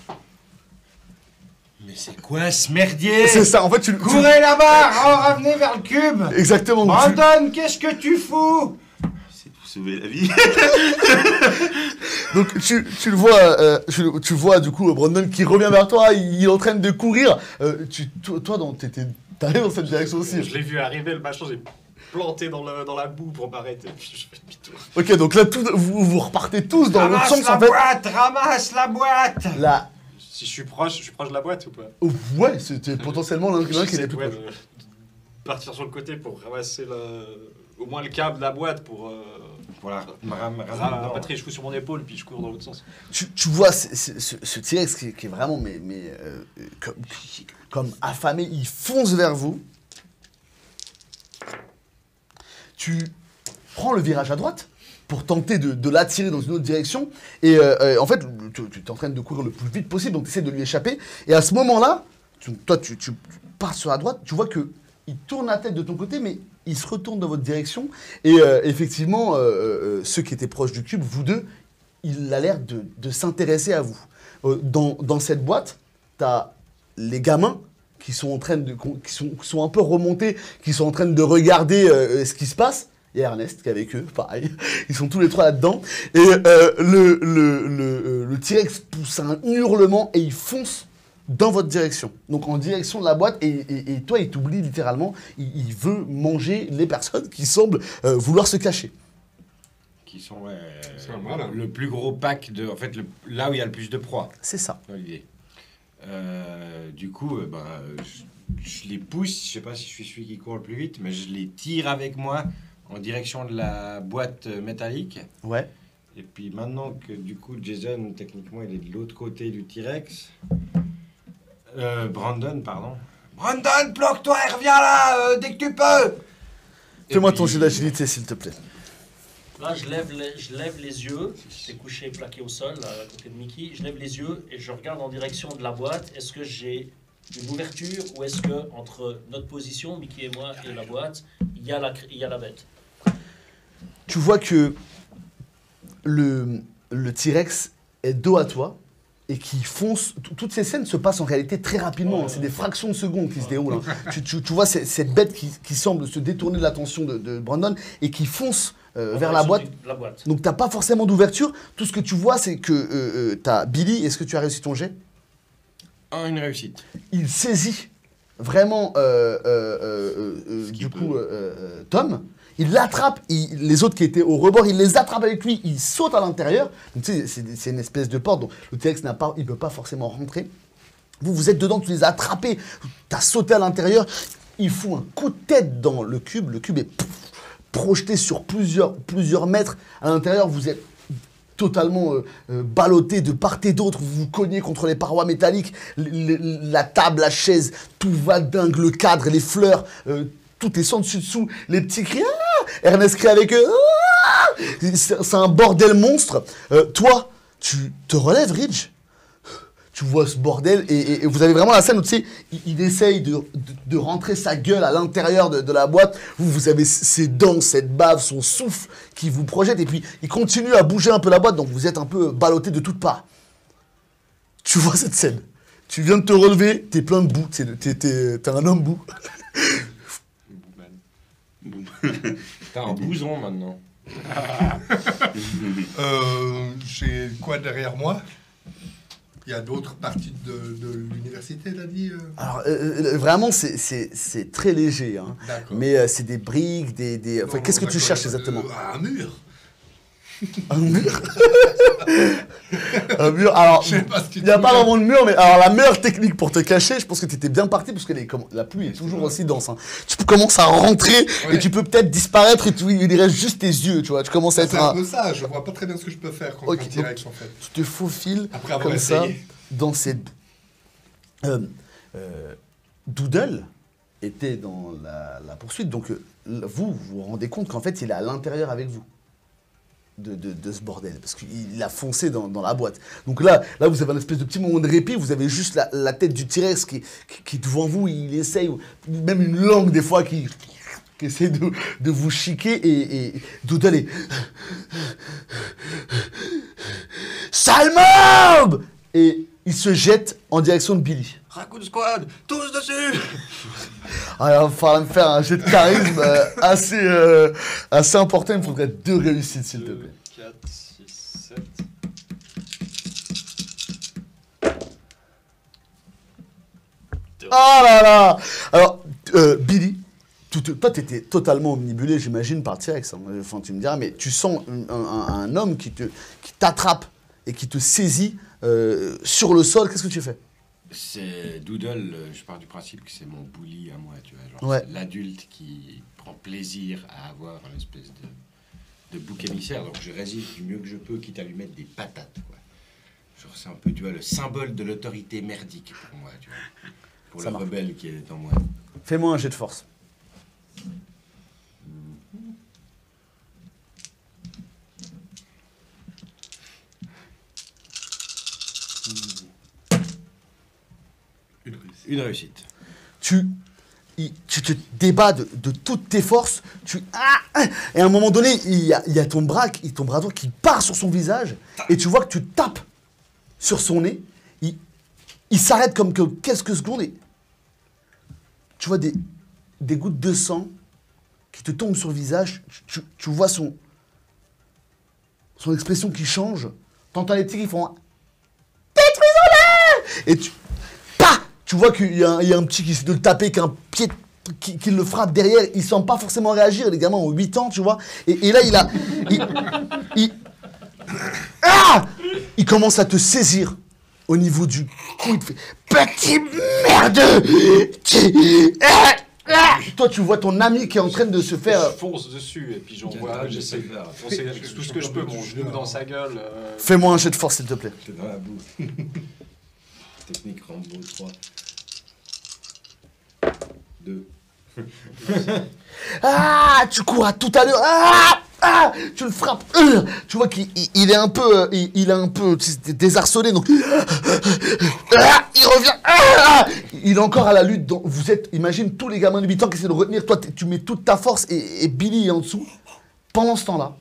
Mais c'est quoi ce merdier? C'est ça, en fait, Courez là-bas, revenez vers le cube. Exactement. Brandon, qu'est-ce que tu fous? C'est pour sauver la vie. Donc tu le vois, tu vois du coup Brandon qui revient vers toi, il est en train de courir. Toi, t'allais dans cette direction aussi. Je l'ai vu arriver, le machin, j'ai planté dans la boue pour m'arrêter, puis je fais demi-tour. Ok, donc là, vous repartez tous dans l'autre sens en fait. Ramasse la boîte. Là, Si je suis proche de la boîte ou pas? ouais, c'était potentiellement l'un qui J'essaie est plus de proche. partir sur le côté pour ramasser au moins le câble de la boîte pour Voilà, la batterie, je fous sur mon épaule puis je cours dans l'autre sens. Tu vois ce T-Rex qui est vraiment comme affamé, il fonce vers vous. Tu prends le virage à droite pour tenter de l'attirer dans une autre direction. Et en fait, tu es en train de courir le plus vite possible, donc tu essaies de lui échapper. Et à ce moment-là, tu pars sur la droite, tu vois qu'il tourne la tête de ton côté, mais il se retourne dans votre direction. Et effectivement, ceux qui étaient proches du cube, vous deux, il a l'air de s'intéresser à vous. Dans cette boîte, tu as les gamins qui sont en train qui sont un peu remontés, qui sont en train de regarder ce qui se passe. Il y a Ernest qui est avec eux, pareil. Ils sont tous les trois là-dedans. Et le T-Rex pousse un hurlement et il fonce dans votre direction. Donc en direction de la boîte. Et toi, il t'oublie littéralement. Il veut manger les personnes qui semblent vouloir se cacher. Qui sont Voilà. le plus gros pack de... En fait, là où il y a le plus de proies, C'est ça. dans l'idée. Du coup, je les pousse. Je sais pas si je suis celui qui court le plus vite, mais je les tire avec moi en direction de la boîte métallique. Ouais. Et puis maintenant que du coup Jason, techniquement, il est de l'autre côté du T-Rex. Brandon, pardon. Brandon, bloque-toi et reviens là dès que tu peux. Fais-moi ton jet d'agilité, s'il te plaît. Là, je lève les yeux. J'étais couché, plaqué au sol, là, à côté de Mickey. Je lève les yeux et je regarde en direction de la boîte. Est-ce que j'ai une ouverture ou est-ce que entre notre position, Mickey et moi, et la boîte, il y a la bête? Tu vois que le T-Rex est dos à toi et qui fonce. Toutes ces scènes se passent en réalité très rapidement. C'est des fractions de secondes qui se déroulent. Tu vois cette bête qui semble se détourner de l'attention de Brandon et qui fonce vers la boîte. Donc t'as pas forcément d'ouverture. Tout ce que tu vois, c'est que t'as Billy. Est-ce que tu as réussi ton jet? Une réussite. Il saisit vraiment du coup Tom. Il l'attrape, les autres qui étaient au rebord, il les attrape avec lui, il saute à l'intérieur. Donc tu sais, c'est une espèce de porte, donc le T-Rex il peut pas forcément rentrer. Vous êtes dedans, tu les as attrapés, tu as sauté à l'intérieur. Il fout un coup de tête dans le cube est projeté sur plusieurs mètres. À l'intérieur, vous êtes totalement ballotté de part et d'autre, vous vous cognez contre les parois métalliques, la table, la chaise, tout va dingue, le cadre, les fleurs, tout est sans dessus-dessous, les petits cris, ah Ernest crie avec eux, ah c'est un bordel monstre. Toi, tu te relèves, Ridge, tu vois ce bordel, et vous avez vraiment la scène où tu sais, il essaye de de rentrer sa gueule à l'intérieur de la boîte. Vous avez ses dents, cette bave, son souffle qui vous projette. Et puis, il continue à bouger un peu la boîte, donc vous êtes un peu ballotté de toutes parts. Tu vois cette scène. Tu viens de te relever, t'es plein de boue. T'es un homme boue. T'as un bouson maintenant. J'ai quoi derrière moi? Il y a d'autres parties de l'université, t'as dit Alors, vraiment, c'est très léger. Hein. D'accord. Mais c'est des briques, des... Enfin, qu'est-ce que tu cherches exactement? Un mur. Un mur. Un mur. Alors, Je sais pas ce que il n'y a tu pas veux. vraiment de mur, mais alors la meilleure technique pour te cacher, je pense que tu étais bien parti parce que la pluie est toujours aussi dense. Hein. Tu commences à rentrer Ouais. et tu peux peut-être disparaître et il reste juste tes yeux, tu vois. Tu commences à être C'est un peu ça, je vois pas très bien ce que je peux faire contre Ok, un T-Rex en fait. Tu te faufiles Après avoir comme ça essayé. dans cette... Doodle était dans la poursuite, donc vous vous rendez compte qu'en fait il est à l'intérieur avec vous de ce bordel, parce qu'il a foncé dans la boîte. Donc là vous avez un espèce de petit moment de répit, vous avez juste la tête du T-Rex qui est devant vous, il essaye, même une langue des fois qui essaie de vous chiquer, et Doodle est... Sale mob! Et il se jette en direction de Billy. Raccoon Squad, tous dessus! Ah, il va falloir me faire un jet de charisme assez important. Il me faudrait 2 réussites, s'il te plaît. 4, 6, 7. Oh là là! Alors, Billy, toi, t'étais totalement omnibulé, j'imagine, par le T-Rex. Hein. Enfin, tu me diras, mais tu sens un homme qui t'attrape et qui te saisit sur le sol. Qu'est-ce que tu fais? C'est Doodle, je pars du principe que c'est mon bully à moi, tu vois. Genre, Ouais. c'est l'adulte qui prend plaisir à avoir une espèce de bouc émissaire. Donc je résiste du mieux que je peux, quitte à lui mettre des patates, quoi. Genre c'est un peu, tu vois, le symbole de l'autorité merdique pour moi, tu vois. Pour Ça le marche. rebelle qui est en moi. Fais-moi un jet de force. Une réussite. Tu te débats de toutes tes forces, et à un moment donné, il y a ton bras droit qui part sur son visage, et tu vois que tu tapes sur son nez, il s'arrête comme que quelques secondes, et tu vois des gouttes de sang qui te tombent sur le visage, tu vois son expression qui change, t'entends les petits qui font « Détruisons-le !» Et tu vois qu'il y a un petit qui essaie de le taper, qu'un pied qui le frappe derrière, il sent pas forcément réagir, les gamins ont 8 ans, tu vois, et là il commence à te saisir au niveau du cou, il te fait « Petit merdeux !» Toi, tu vois ton ami qui est en train de se faire... Je fonce dessus et puis j'essaie de foncer avec tout ce que je peux, mon genou dans sa gueule. Fais-moi un jet de force, s'il te plaît. T'es dans la boue. Technique Rambo 3. 2. Tu cours à toute allure. Tu le frappes. Tu vois qu'il est un peu, désarçonné. Donc, il revient. Il est encore à la lutte. Donc, imagine tous les gamins de 8 ans qui essaient de retenir. Toi, tu mets toute ta force et Billy est en dessous. Pendant ce temps-là,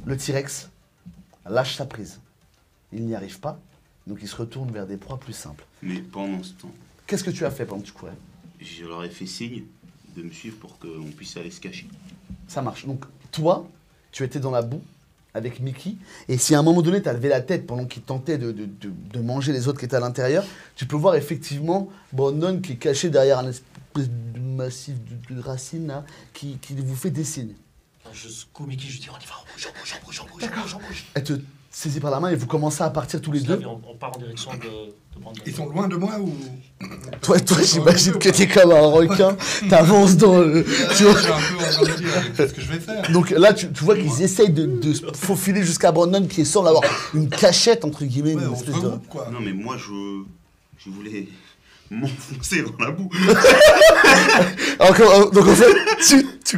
le T-Rex lâche sa prise. Il n'y arrive pas. Donc, il se retourne vers des proies plus simples. Mais pendant ce temps, Qu'est-ce que tu as fait pendant que tu courais? je leur ai fait signe de me suivre pour qu'on puisse aller se cacher. Ça marche. Donc, toi, tu étais dans la boue avec Mickey, et si à un moment donné, tu as levé la tête pendant qu'il tentait de manger les autres qui étaient à l'intérieur, tu peux voir effectivement Brandon qui est caché derrière un espèce de massif de racines là, qui vous fait des signes. Je secoue Mickey, je dis on y va, on bouge. Elle te saisit par la main et vous commencez à partir tous les deux. On part en direction de Brandon. Ils sont loin de moi ou... Toi j'imagine que t'es comme un requin, t'avances dans le... Tu vois. Je suis un peu en train de dire qu'est-ce que je vais faire. Donc là, tu vois qu'ils essayent de se faufiler jusqu'à Brandon qui semble avoir une cachette, entre guillemets, Ouais, une on se espèce de... regroupe quoi. Non, mais moi, je voulais m'enfoncer dans la boue. Donc en fait,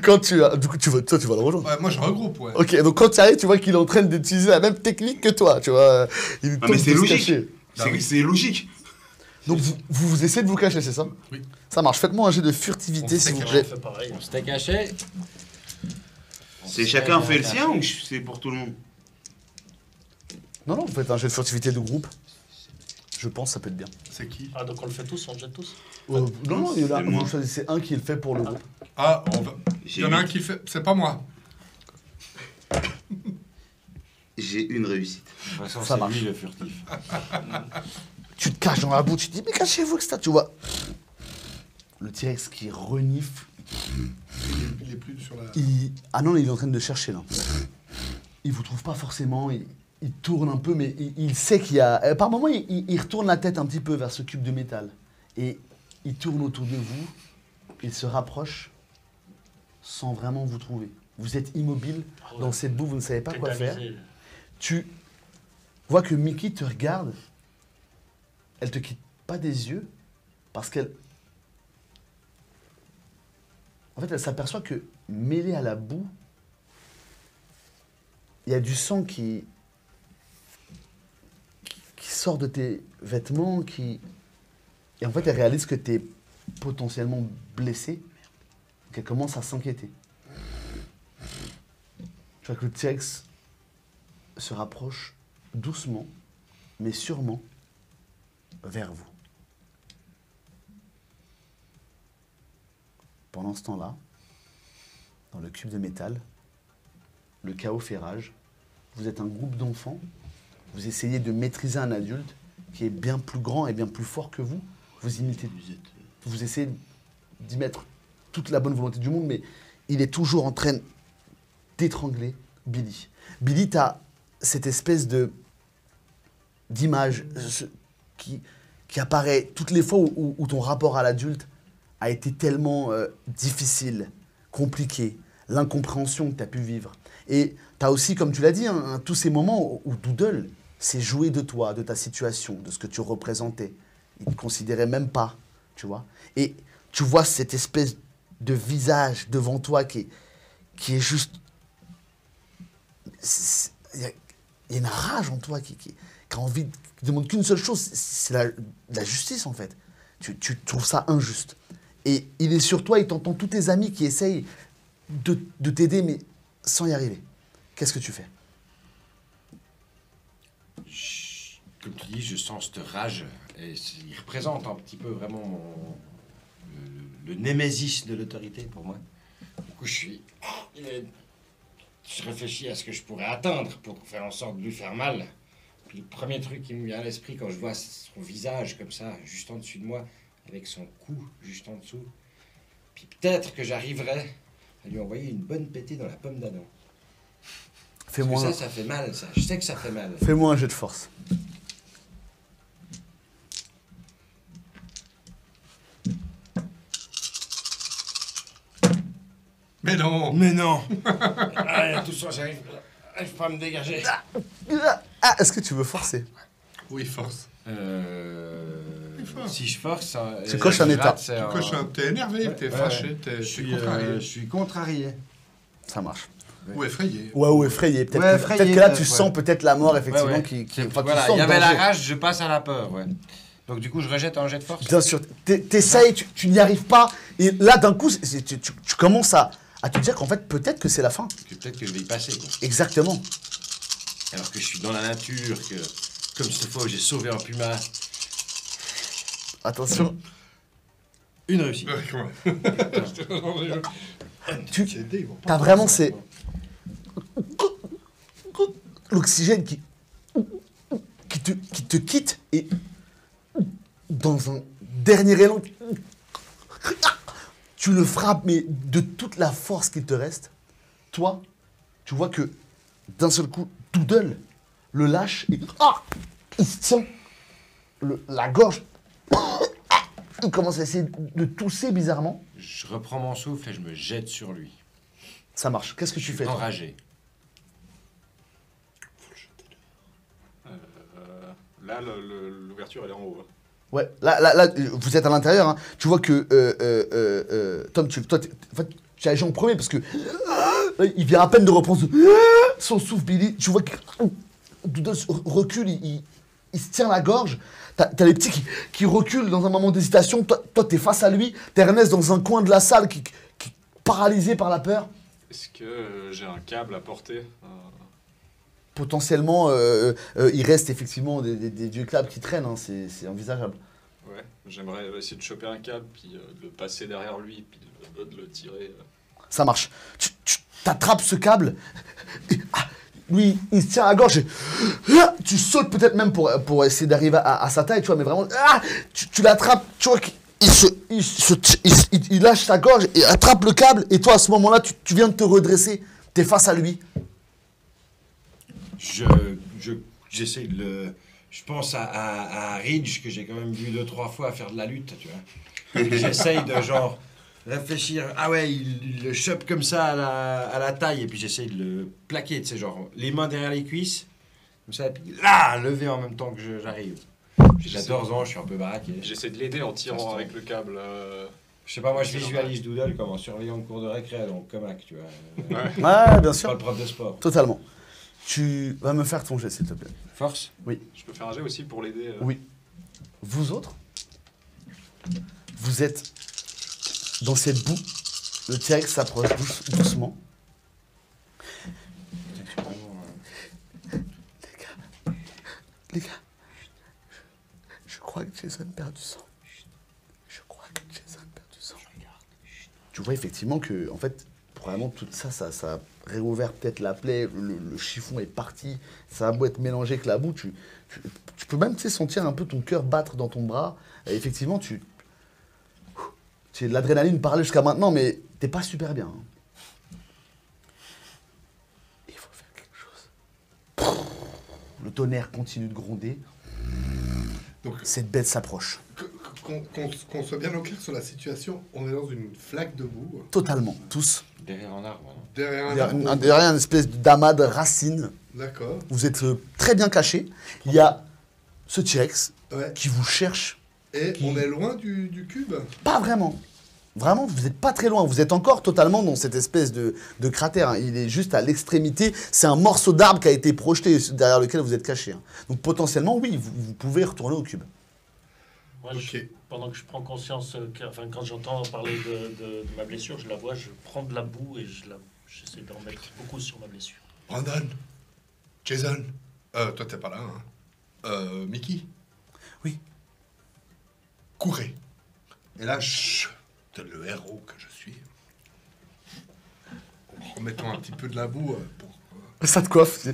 toi tu vas le rejoindre. Ouais, moi je regroupe, ouais. Ok, donc quand tu arrives, tu vois qu'il est en train d'utiliser la même technique que toi, tu vois. Il Non, tente mais de c'est se logique. cacher. Bah oui. C'est logique. Donc vous essayez de vous cacher, c'est ça? Oui. Ça marche. Faites-moi un jet de furtivité, s'il vous On plaît. fait pareil. On s'était caché. C'est chacun fait le sien ou c'est pour tout le monde? Non, non, vous faites un jet de furtivité de groupe. Je pense que ça peut être bien. C'est qui? Ah, donc on le fait tous, on le jette tous? Non, non, il y en a, C'est moi. vous choisissez un qui le fait pour le groupe. Ah, il y en a un qui fait. C'est pas moi. J'ai une réussite. De toute façon, Ça c'est marche. lui le furtif. Tu te caches dans la boue, tu te dis, mais cachez-vous, etc. Tu vois le T-Rex qui renifle. Il est plus sur la. Ah non, il est en train de chercher là. Il vous trouve pas forcément, il tourne un peu, mais il sait qu'il y a. Par moments, il retourne la tête un petit peu vers ce cube de métal. Et il tourne autour de vous, il se rapproche sans vraiment vous trouver. Vous êtes immobile dans cette boue, vous ne savez pas quoi faire. Tétanisé. Tu vois que Mickey te regarde, elle te quitte pas des yeux, parce qu'elle... En fait, elle s'aperçoit que, mêlé à la boue, il y a du sang qui sort de tes vêtements, Et en fait, elle réalise que tu es potentiellement blessé, qu'elle commence à s'inquiéter. Tu vois que le T-Rex se rapproche doucement, mais sûrement, vers vous. Pendant ce temps-là, dans le cube de métal, le chaos fait rage. Vous êtes un groupe d'enfants, vous essayez de maîtriser un adulte qui est bien plus grand et bien plus fort que vous. Vous imitez, vous essayez d'y mettre toute la bonne volonté du monde, mais il est toujours en train d'étrangler Billy. Billy, t'as cette espèce d'image qui apparaît toutes les fois où ton rapport à l'adulte a été tellement difficile, compliqué, l'incompréhension que tu as pu vivre. Et tu as aussi, comme tu l'as dit, tous ces moments où Doodle s'est joué de toi, de ta situation, de ce que tu représentais. Il ne te considérait même pas, tu vois. Et tu vois cette espèce de visage devant toi qui est juste... Il y a une rage en toi qui a envie, qui demande qu'une seule chose, c'est la justice en fait. Tu trouves ça injuste. Et il est sur toi, il t'entend tous tes amis qui essayent de t'aider, mais sans y arriver. Qu'est-ce que tu fais? Comme tu dis, je sens cette rage. Et il représente un petit peu vraiment le némésis de l'autorité pour moi. Du coup, je réfléchis à ce que je pourrais atteindre pour faire en sorte de lui faire mal. Puis le premier truc qui me vient à l'esprit quand je vois son visage comme ça, juste en dessus de moi, avec son cou juste en dessous, puis peut-être que j'arriverai à lui envoyer une bonne pétée dans la pomme d'Adam. Parce que ça fait mal, ça. Je sais que ça fait mal. Fais-moi un jet de force. Mais non. Mais non. Tout ça, j'arrive pas à me dégager. Ah, est-ce que tu veux forcer? Oui, force. Si je force, ça, Tu coches un état. T'es énervé, t'es fâché, t'es contrarié. Je suis contrarié. Ça marche. Ou effrayé. Ouais, ou effrayé. Peut-être Ouais, que, effrayé, peut-être que là, tu peut-être, sens peut-être la mort, effectivement, Ouais, ouais. qui enfin, tu Voilà, sens il y le avait la danger. rage, je passe à la peur, ouais. Donc du coup, je rejette un jet de force. Bien sûr, t'essayes, tu n'y arrives pas, et là, d'un coup, tu commences à te dire qu'en fait, peut-être que c'est la fin. Peut-être que je vais y passer, quoi. Exactement. Alors que je suis dans la nature, que comme cette fois où j'ai sauvé un puma. Attention, Une réussite. Ouais, comment t'as vraiment l'oxygène qui te quitte, et dans un dernier élan, tu le frappes, mais de toute la force qu'il te reste. Toi, tu vois que d'un seul coup, Doodle le lâche et il se tient la gorge. Il commence à essayer de tousser bizarrement. Je reprends mon souffle et je me jette sur lui. Ça marche. Qu'est-ce que tu fais? Toi Enragé. Là, l'ouverture, elle est en haut. hein. Ouais, là, vous êtes à l'intérieur. Hein. Tu vois que Tom, toi, en fait, tu as agi en premier parce que il vient à peine de reprendre son souffle, Billy. Tu vois que Doodle recule, il il se tient la gorge. T'as les petits qui reculent dans un moment d'hésitation. Toi, t'es face à lui. T'es Ernest dans un coin de la salle qui paralysé par la peur. Est-ce que j'ai un câble à porter Potentiellement, il reste effectivement des vieux câbles qui traînent. Hein, c'est envisageable. Ouais, j'aimerais essayer de choper un câble, puis de le passer derrière lui, puis de le tirer. Ça marche. Tu t'attrapes ce câble. Et, lui, il se tient à la gorge. Et, tu sautes peut-être même pour essayer d'arriver à sa taille, tu vois, mais vraiment, tu l'attrapes, tu vois, il lâche sa gorge et attrape le câble. Et toi, à ce moment-là, tu viens de te redresser. T'es face à lui. J'essaie de le... Je pense à Ridge, que j'ai quand même vu 2-3 fois faire de la lutte, tu vois. J'essaye de genre réfléchir. Ah ouais, il le chope comme ça à la taille, et puis j'essaye de le plaquer, tu sais, genre les mains derrière les cuisses, comme ça, et puis là, lever en même temps que j'arrive. J'ai 14 ans, je suis un peu baraqué. J'essaie de l'aider en tirant avec le câble. Je sais pas, moi je visualise Doodle comme un surveillant de cours de récré, donc Comac, tu vois. Ouais. Ouais, bien Pas sûr. le prof de sport. Totalement. Tu vas me faire ton jet, s'il te plaît. Force. Je peux faire un jet aussi pour l'aider. Oui. Vous autres, vous êtes dans cette boue. Le T-Rex s'approche doucement. Les gars, je crois que Jason perd du sang. Je crois que Jason perd du sang. Tu vois effectivement que, en fait, probablement tout ça, ça a réouvert peut-être la plaie, le chiffon est parti, ça a beau être mélangé avec la boue, tu peux même sentir un peu ton cœur battre dans ton bras. Et effectivement, l'adrénaline parlait jusqu'à maintenant, mais t'es pas super bien. Hein. Il faut faire quelque chose. Le tonnerre continue de gronder. Donc, cette bête s'approche. qu'on soit bien au clair sur la situation, on est dans une flaque de boue. Totalement, tous. Derrière un arbre. Hein. Derrière un arbre. Derrière une espèce d'amas de racines. D'accord. Vous êtes très bien cachés. Il y a ce T-Rex qui vous cherche. Et on est loin du cube? Pas vraiment. Vraiment, vous n'êtes pas très loin. Vous êtes encore totalement dans cette espèce de cratère. Hein. Il est juste à l'extrémité. C'est un morceau d'arbre qui a été projeté derrière lequel vous êtes caché. Hein. Donc potentiellement, oui, vous pouvez retourner au cube. Moi, Ok. pendant que je prends conscience, quand j'entends parler de ma blessure, je la vois, je prends de la boue et j'essaie d'en mettre beaucoup sur ma blessure. Brandon, Jason, toi t'es pas là, hein. Mickey? Oui. Courez. Et là, tel le héros que je suis, en remettant un petit peu de la boue pour... Ça te coiffe.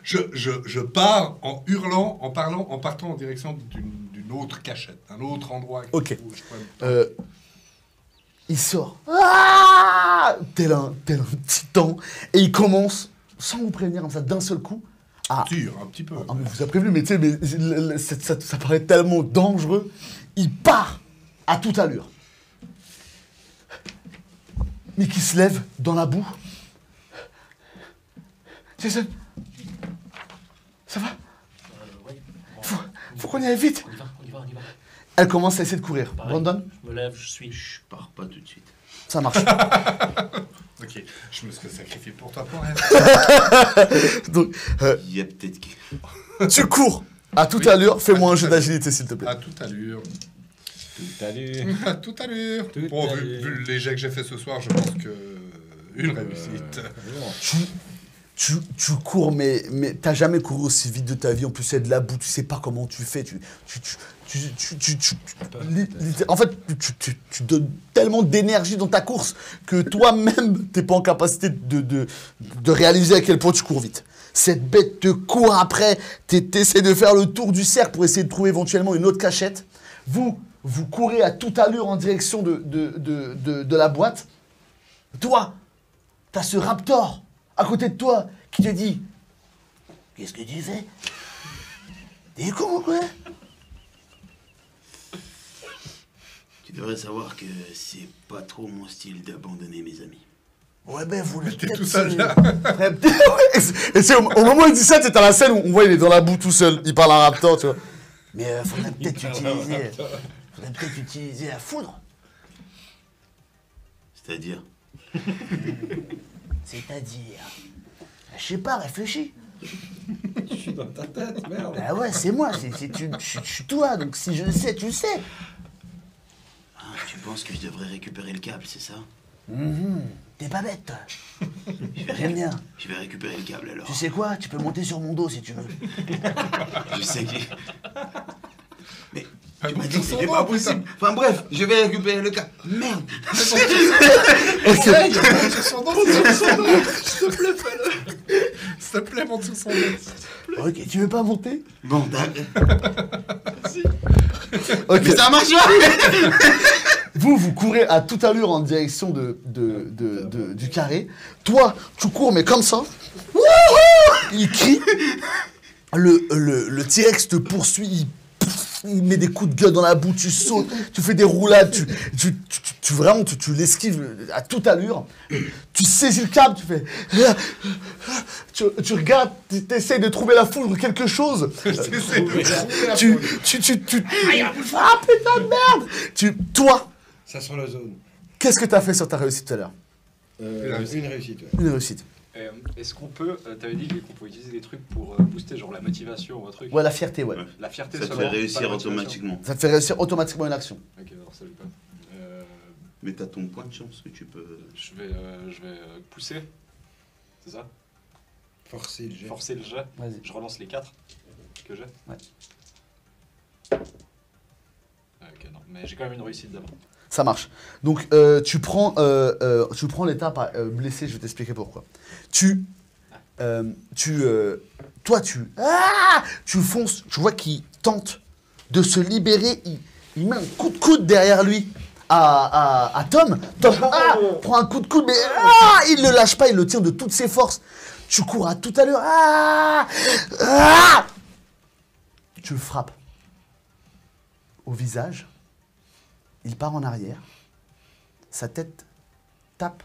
Je pars en hurlant, en parlant, en partant en direction d'une autre cachette, d'un autre endroit. Ok. Où je pourrais... Il sort. Ah, tel un titan. Et il commence, sans vous prévenir comme ça, d'un seul coup, à... Tire un petit peu. Ah, mais vous a prévenu, mais tu sais, ça paraît tellement dangereux. Il part à toute allure. Mais qui se lève dans la boue. Jason, ça va? Oui. Faut qu'on y aille vite. On y va. Elle commence à essayer de courir. Pareil, Brandon, je me lève, je suis... Je pars pas tout de suite. ça marche. Ok, je me serais sacrifié pour toi pour elle. Donc, Il y a peut-être que... tu cours à toute allure. Fais-moi un jeu d'agilité, s'il te plaît. À toute allure. Tout allure. À toute allure. Bon, vu les jets que j'ai fait ce soir, je pense que... Une réussite. Tu cours, mais t'as jamais couru aussi vite de ta vie. En plus, c'est de la boue, tu sais pas comment tu fais. En fait, tu donnes tellement d'énergie dans ta course que toi-même, t'es pas en capacité de réaliser à quel point tu cours vite. Cette bête te court après, t'essaies de faire le tour du cercle pour essayer de trouver éventuellement une autre cachette. Vous courez à toute allure en direction de la boîte. Toi, t'as ce raptor à côté de toi qui te dit « Qu'est-ce que tu fais? T'es con ou quoi ?» Tu devrais savoir que c'est pas trop mon style d'abandonner mes amis. Ouais, ben vous le T'es tout seul là. Et c'est au moment où il dit ça, t'es à la scène où on voit il est dans la boue tout seul. Il parle à un raptor, tu vois. Mais faudrait peut-être utiliser la foudre. C'est-à-dire, C'est-à-dire... Je sais pas, réfléchis. Je suis dans ta tête, merde. Bah ouais, c'est moi, je suis toi, donc si je le sais, tu le sais. Ah, tu penses que je devrais récupérer le câble, c'est ça? T'es pas bête, toi. Je vais J'aime bien. Je vais récupérer le câble alors. Tu sais quoi? Tu peux monter sur mon dos si tu veux. Je sais que... Mais Ah, tu bon, m'as dit sur que son c'était dos, pas putain. possible. Enfin bref, je vais récupérer le câble. Merde. Essaye, monte sur son dos, s'il te plaît, fais-le. S'il te plaît, monte sur son dos. Ok, tu veux pas monter? Bon, Ok. mais ça marche pas. Vous courez à toute allure en direction du carré. Toi, tu cours, mais comme ça. Il crie. Le T-Rex te poursuit. Il met des coups de gueule dans la boue, tu sautes, tu fais des roulades, tu l'esquives à toute allure. Tu saisis le câble, tu fais. Tu regardes, tu essayes de trouver la foudre ou quelque chose. Ah putain de merde! Toi, Ça sent l'ozone. qu'est-ce que t'as fait sur ta réussite tout à l'heure? Une réussite, ouais. Une réussite. Est-ce qu'on peut, t'avais dit qu'on pouvait utiliser des trucs pour booster genre la motivation ou un truc? Ouais, la fierté, ouais. Ouais. La fierté Ça te fait seulement, pas réussir la motivation. automatiquement. Ça te fait réussir automatiquement une action. Ok, alors ça je pas. Mais t'as ton point de chance que tu peux... Je vais pousser. C'est ça? Forcer le jet. Forcer le jet. Vas-y. Je relance les 4 que j'ai. Ouais. Ok, non, mais j'ai quand même une réussite d'abord. Ça marche. Donc, tu prends l'étape blessé, je vais t'expliquer pourquoi. Tu fonces, tu vois qu'il tente de se libérer, il met un coup de coude derrière lui à Tom. Tom prend un coup de coude, mais il ne le lâche pas, il le tient de toutes ses forces. Tu cours à tout à l'heure. Tu le frappes au visage. Il part en arrière. Sa tête tape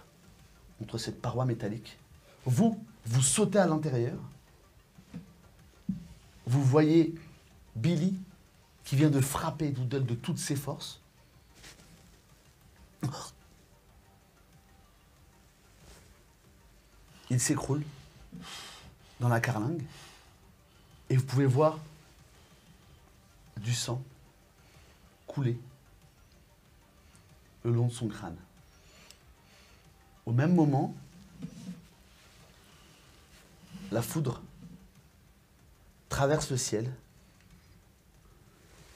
contre cette paroi métallique. Vous sautez à l'intérieur. Vous voyez Billy qui vient de frapper Doodle de toutes ses forces. Il s'écroule dans la carlingue. Et vous pouvez voir du sang couler le long de son crâne. Au même moment, la foudre traverse le ciel.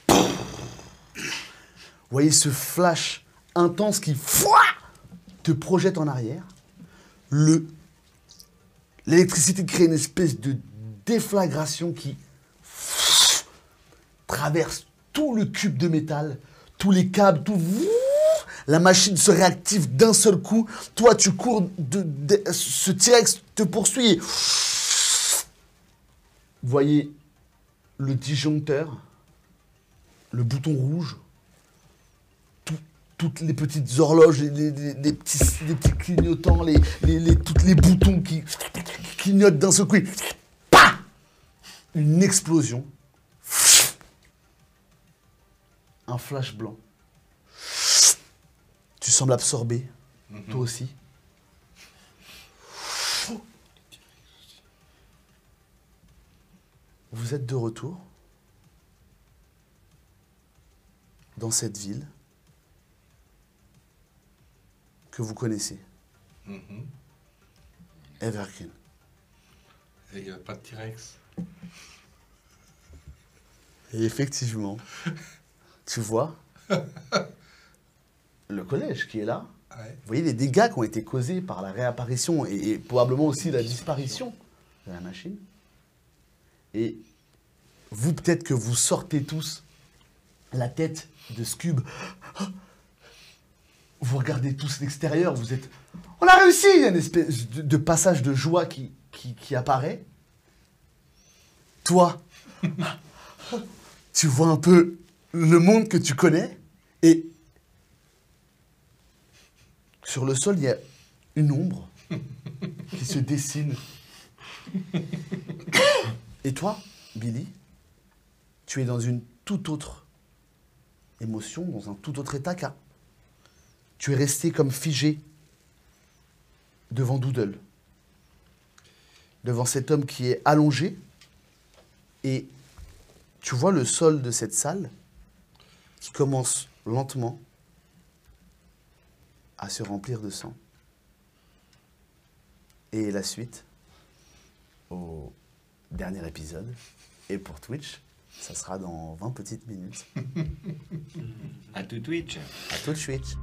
Vous voyez ce flash intense qui te projette en arrière. L'électricité crée une espèce de déflagration qui traverse tout le cube de métal, tous les câbles, tout. La machine se réactive d'un seul coup. Toi, tu cours, ce T-Rex te poursuit. Et... Vous voyez le disjoncteur, le bouton rouge, toutes les petites horloges, les petits clignotants, tous les boutons qui clignotent d'un seul coup. Et... Une explosion. Un flash blanc. Tu sembles absorbé, toi aussi. Vous êtes de retour dans cette ville que vous connaissez, Evergreen. Et il n'y a pas de T-Rex. Et effectivement, tu vois le collège qui est là. Ouais. Vous voyez les dégâts qui ont été causés par la réapparition et probablement aussi la disparition de la machine. Et vous, peut-être que vous sortez tous la tête de Scub. Vous regardez tous l'extérieur, vous êtes... On a réussi! Il y a une espèce de passage de joie qui apparaît. Toi, tu vois un peu le monde que tu connais et sur le sol, il y a une ombre qui se dessine. Et toi, Billy, tu es dans une toute autre émotion, dans un tout autre état, car tu es resté comme figé devant Doodle. devant cet homme qui est allongé. Et tu vois le sol de cette salle qui commence lentement à se remplir de sang. Et la suite au dernier épisode. Et pour Twitch, ça sera dans 20 petites minutes. À tout Twitch. À tout de suite.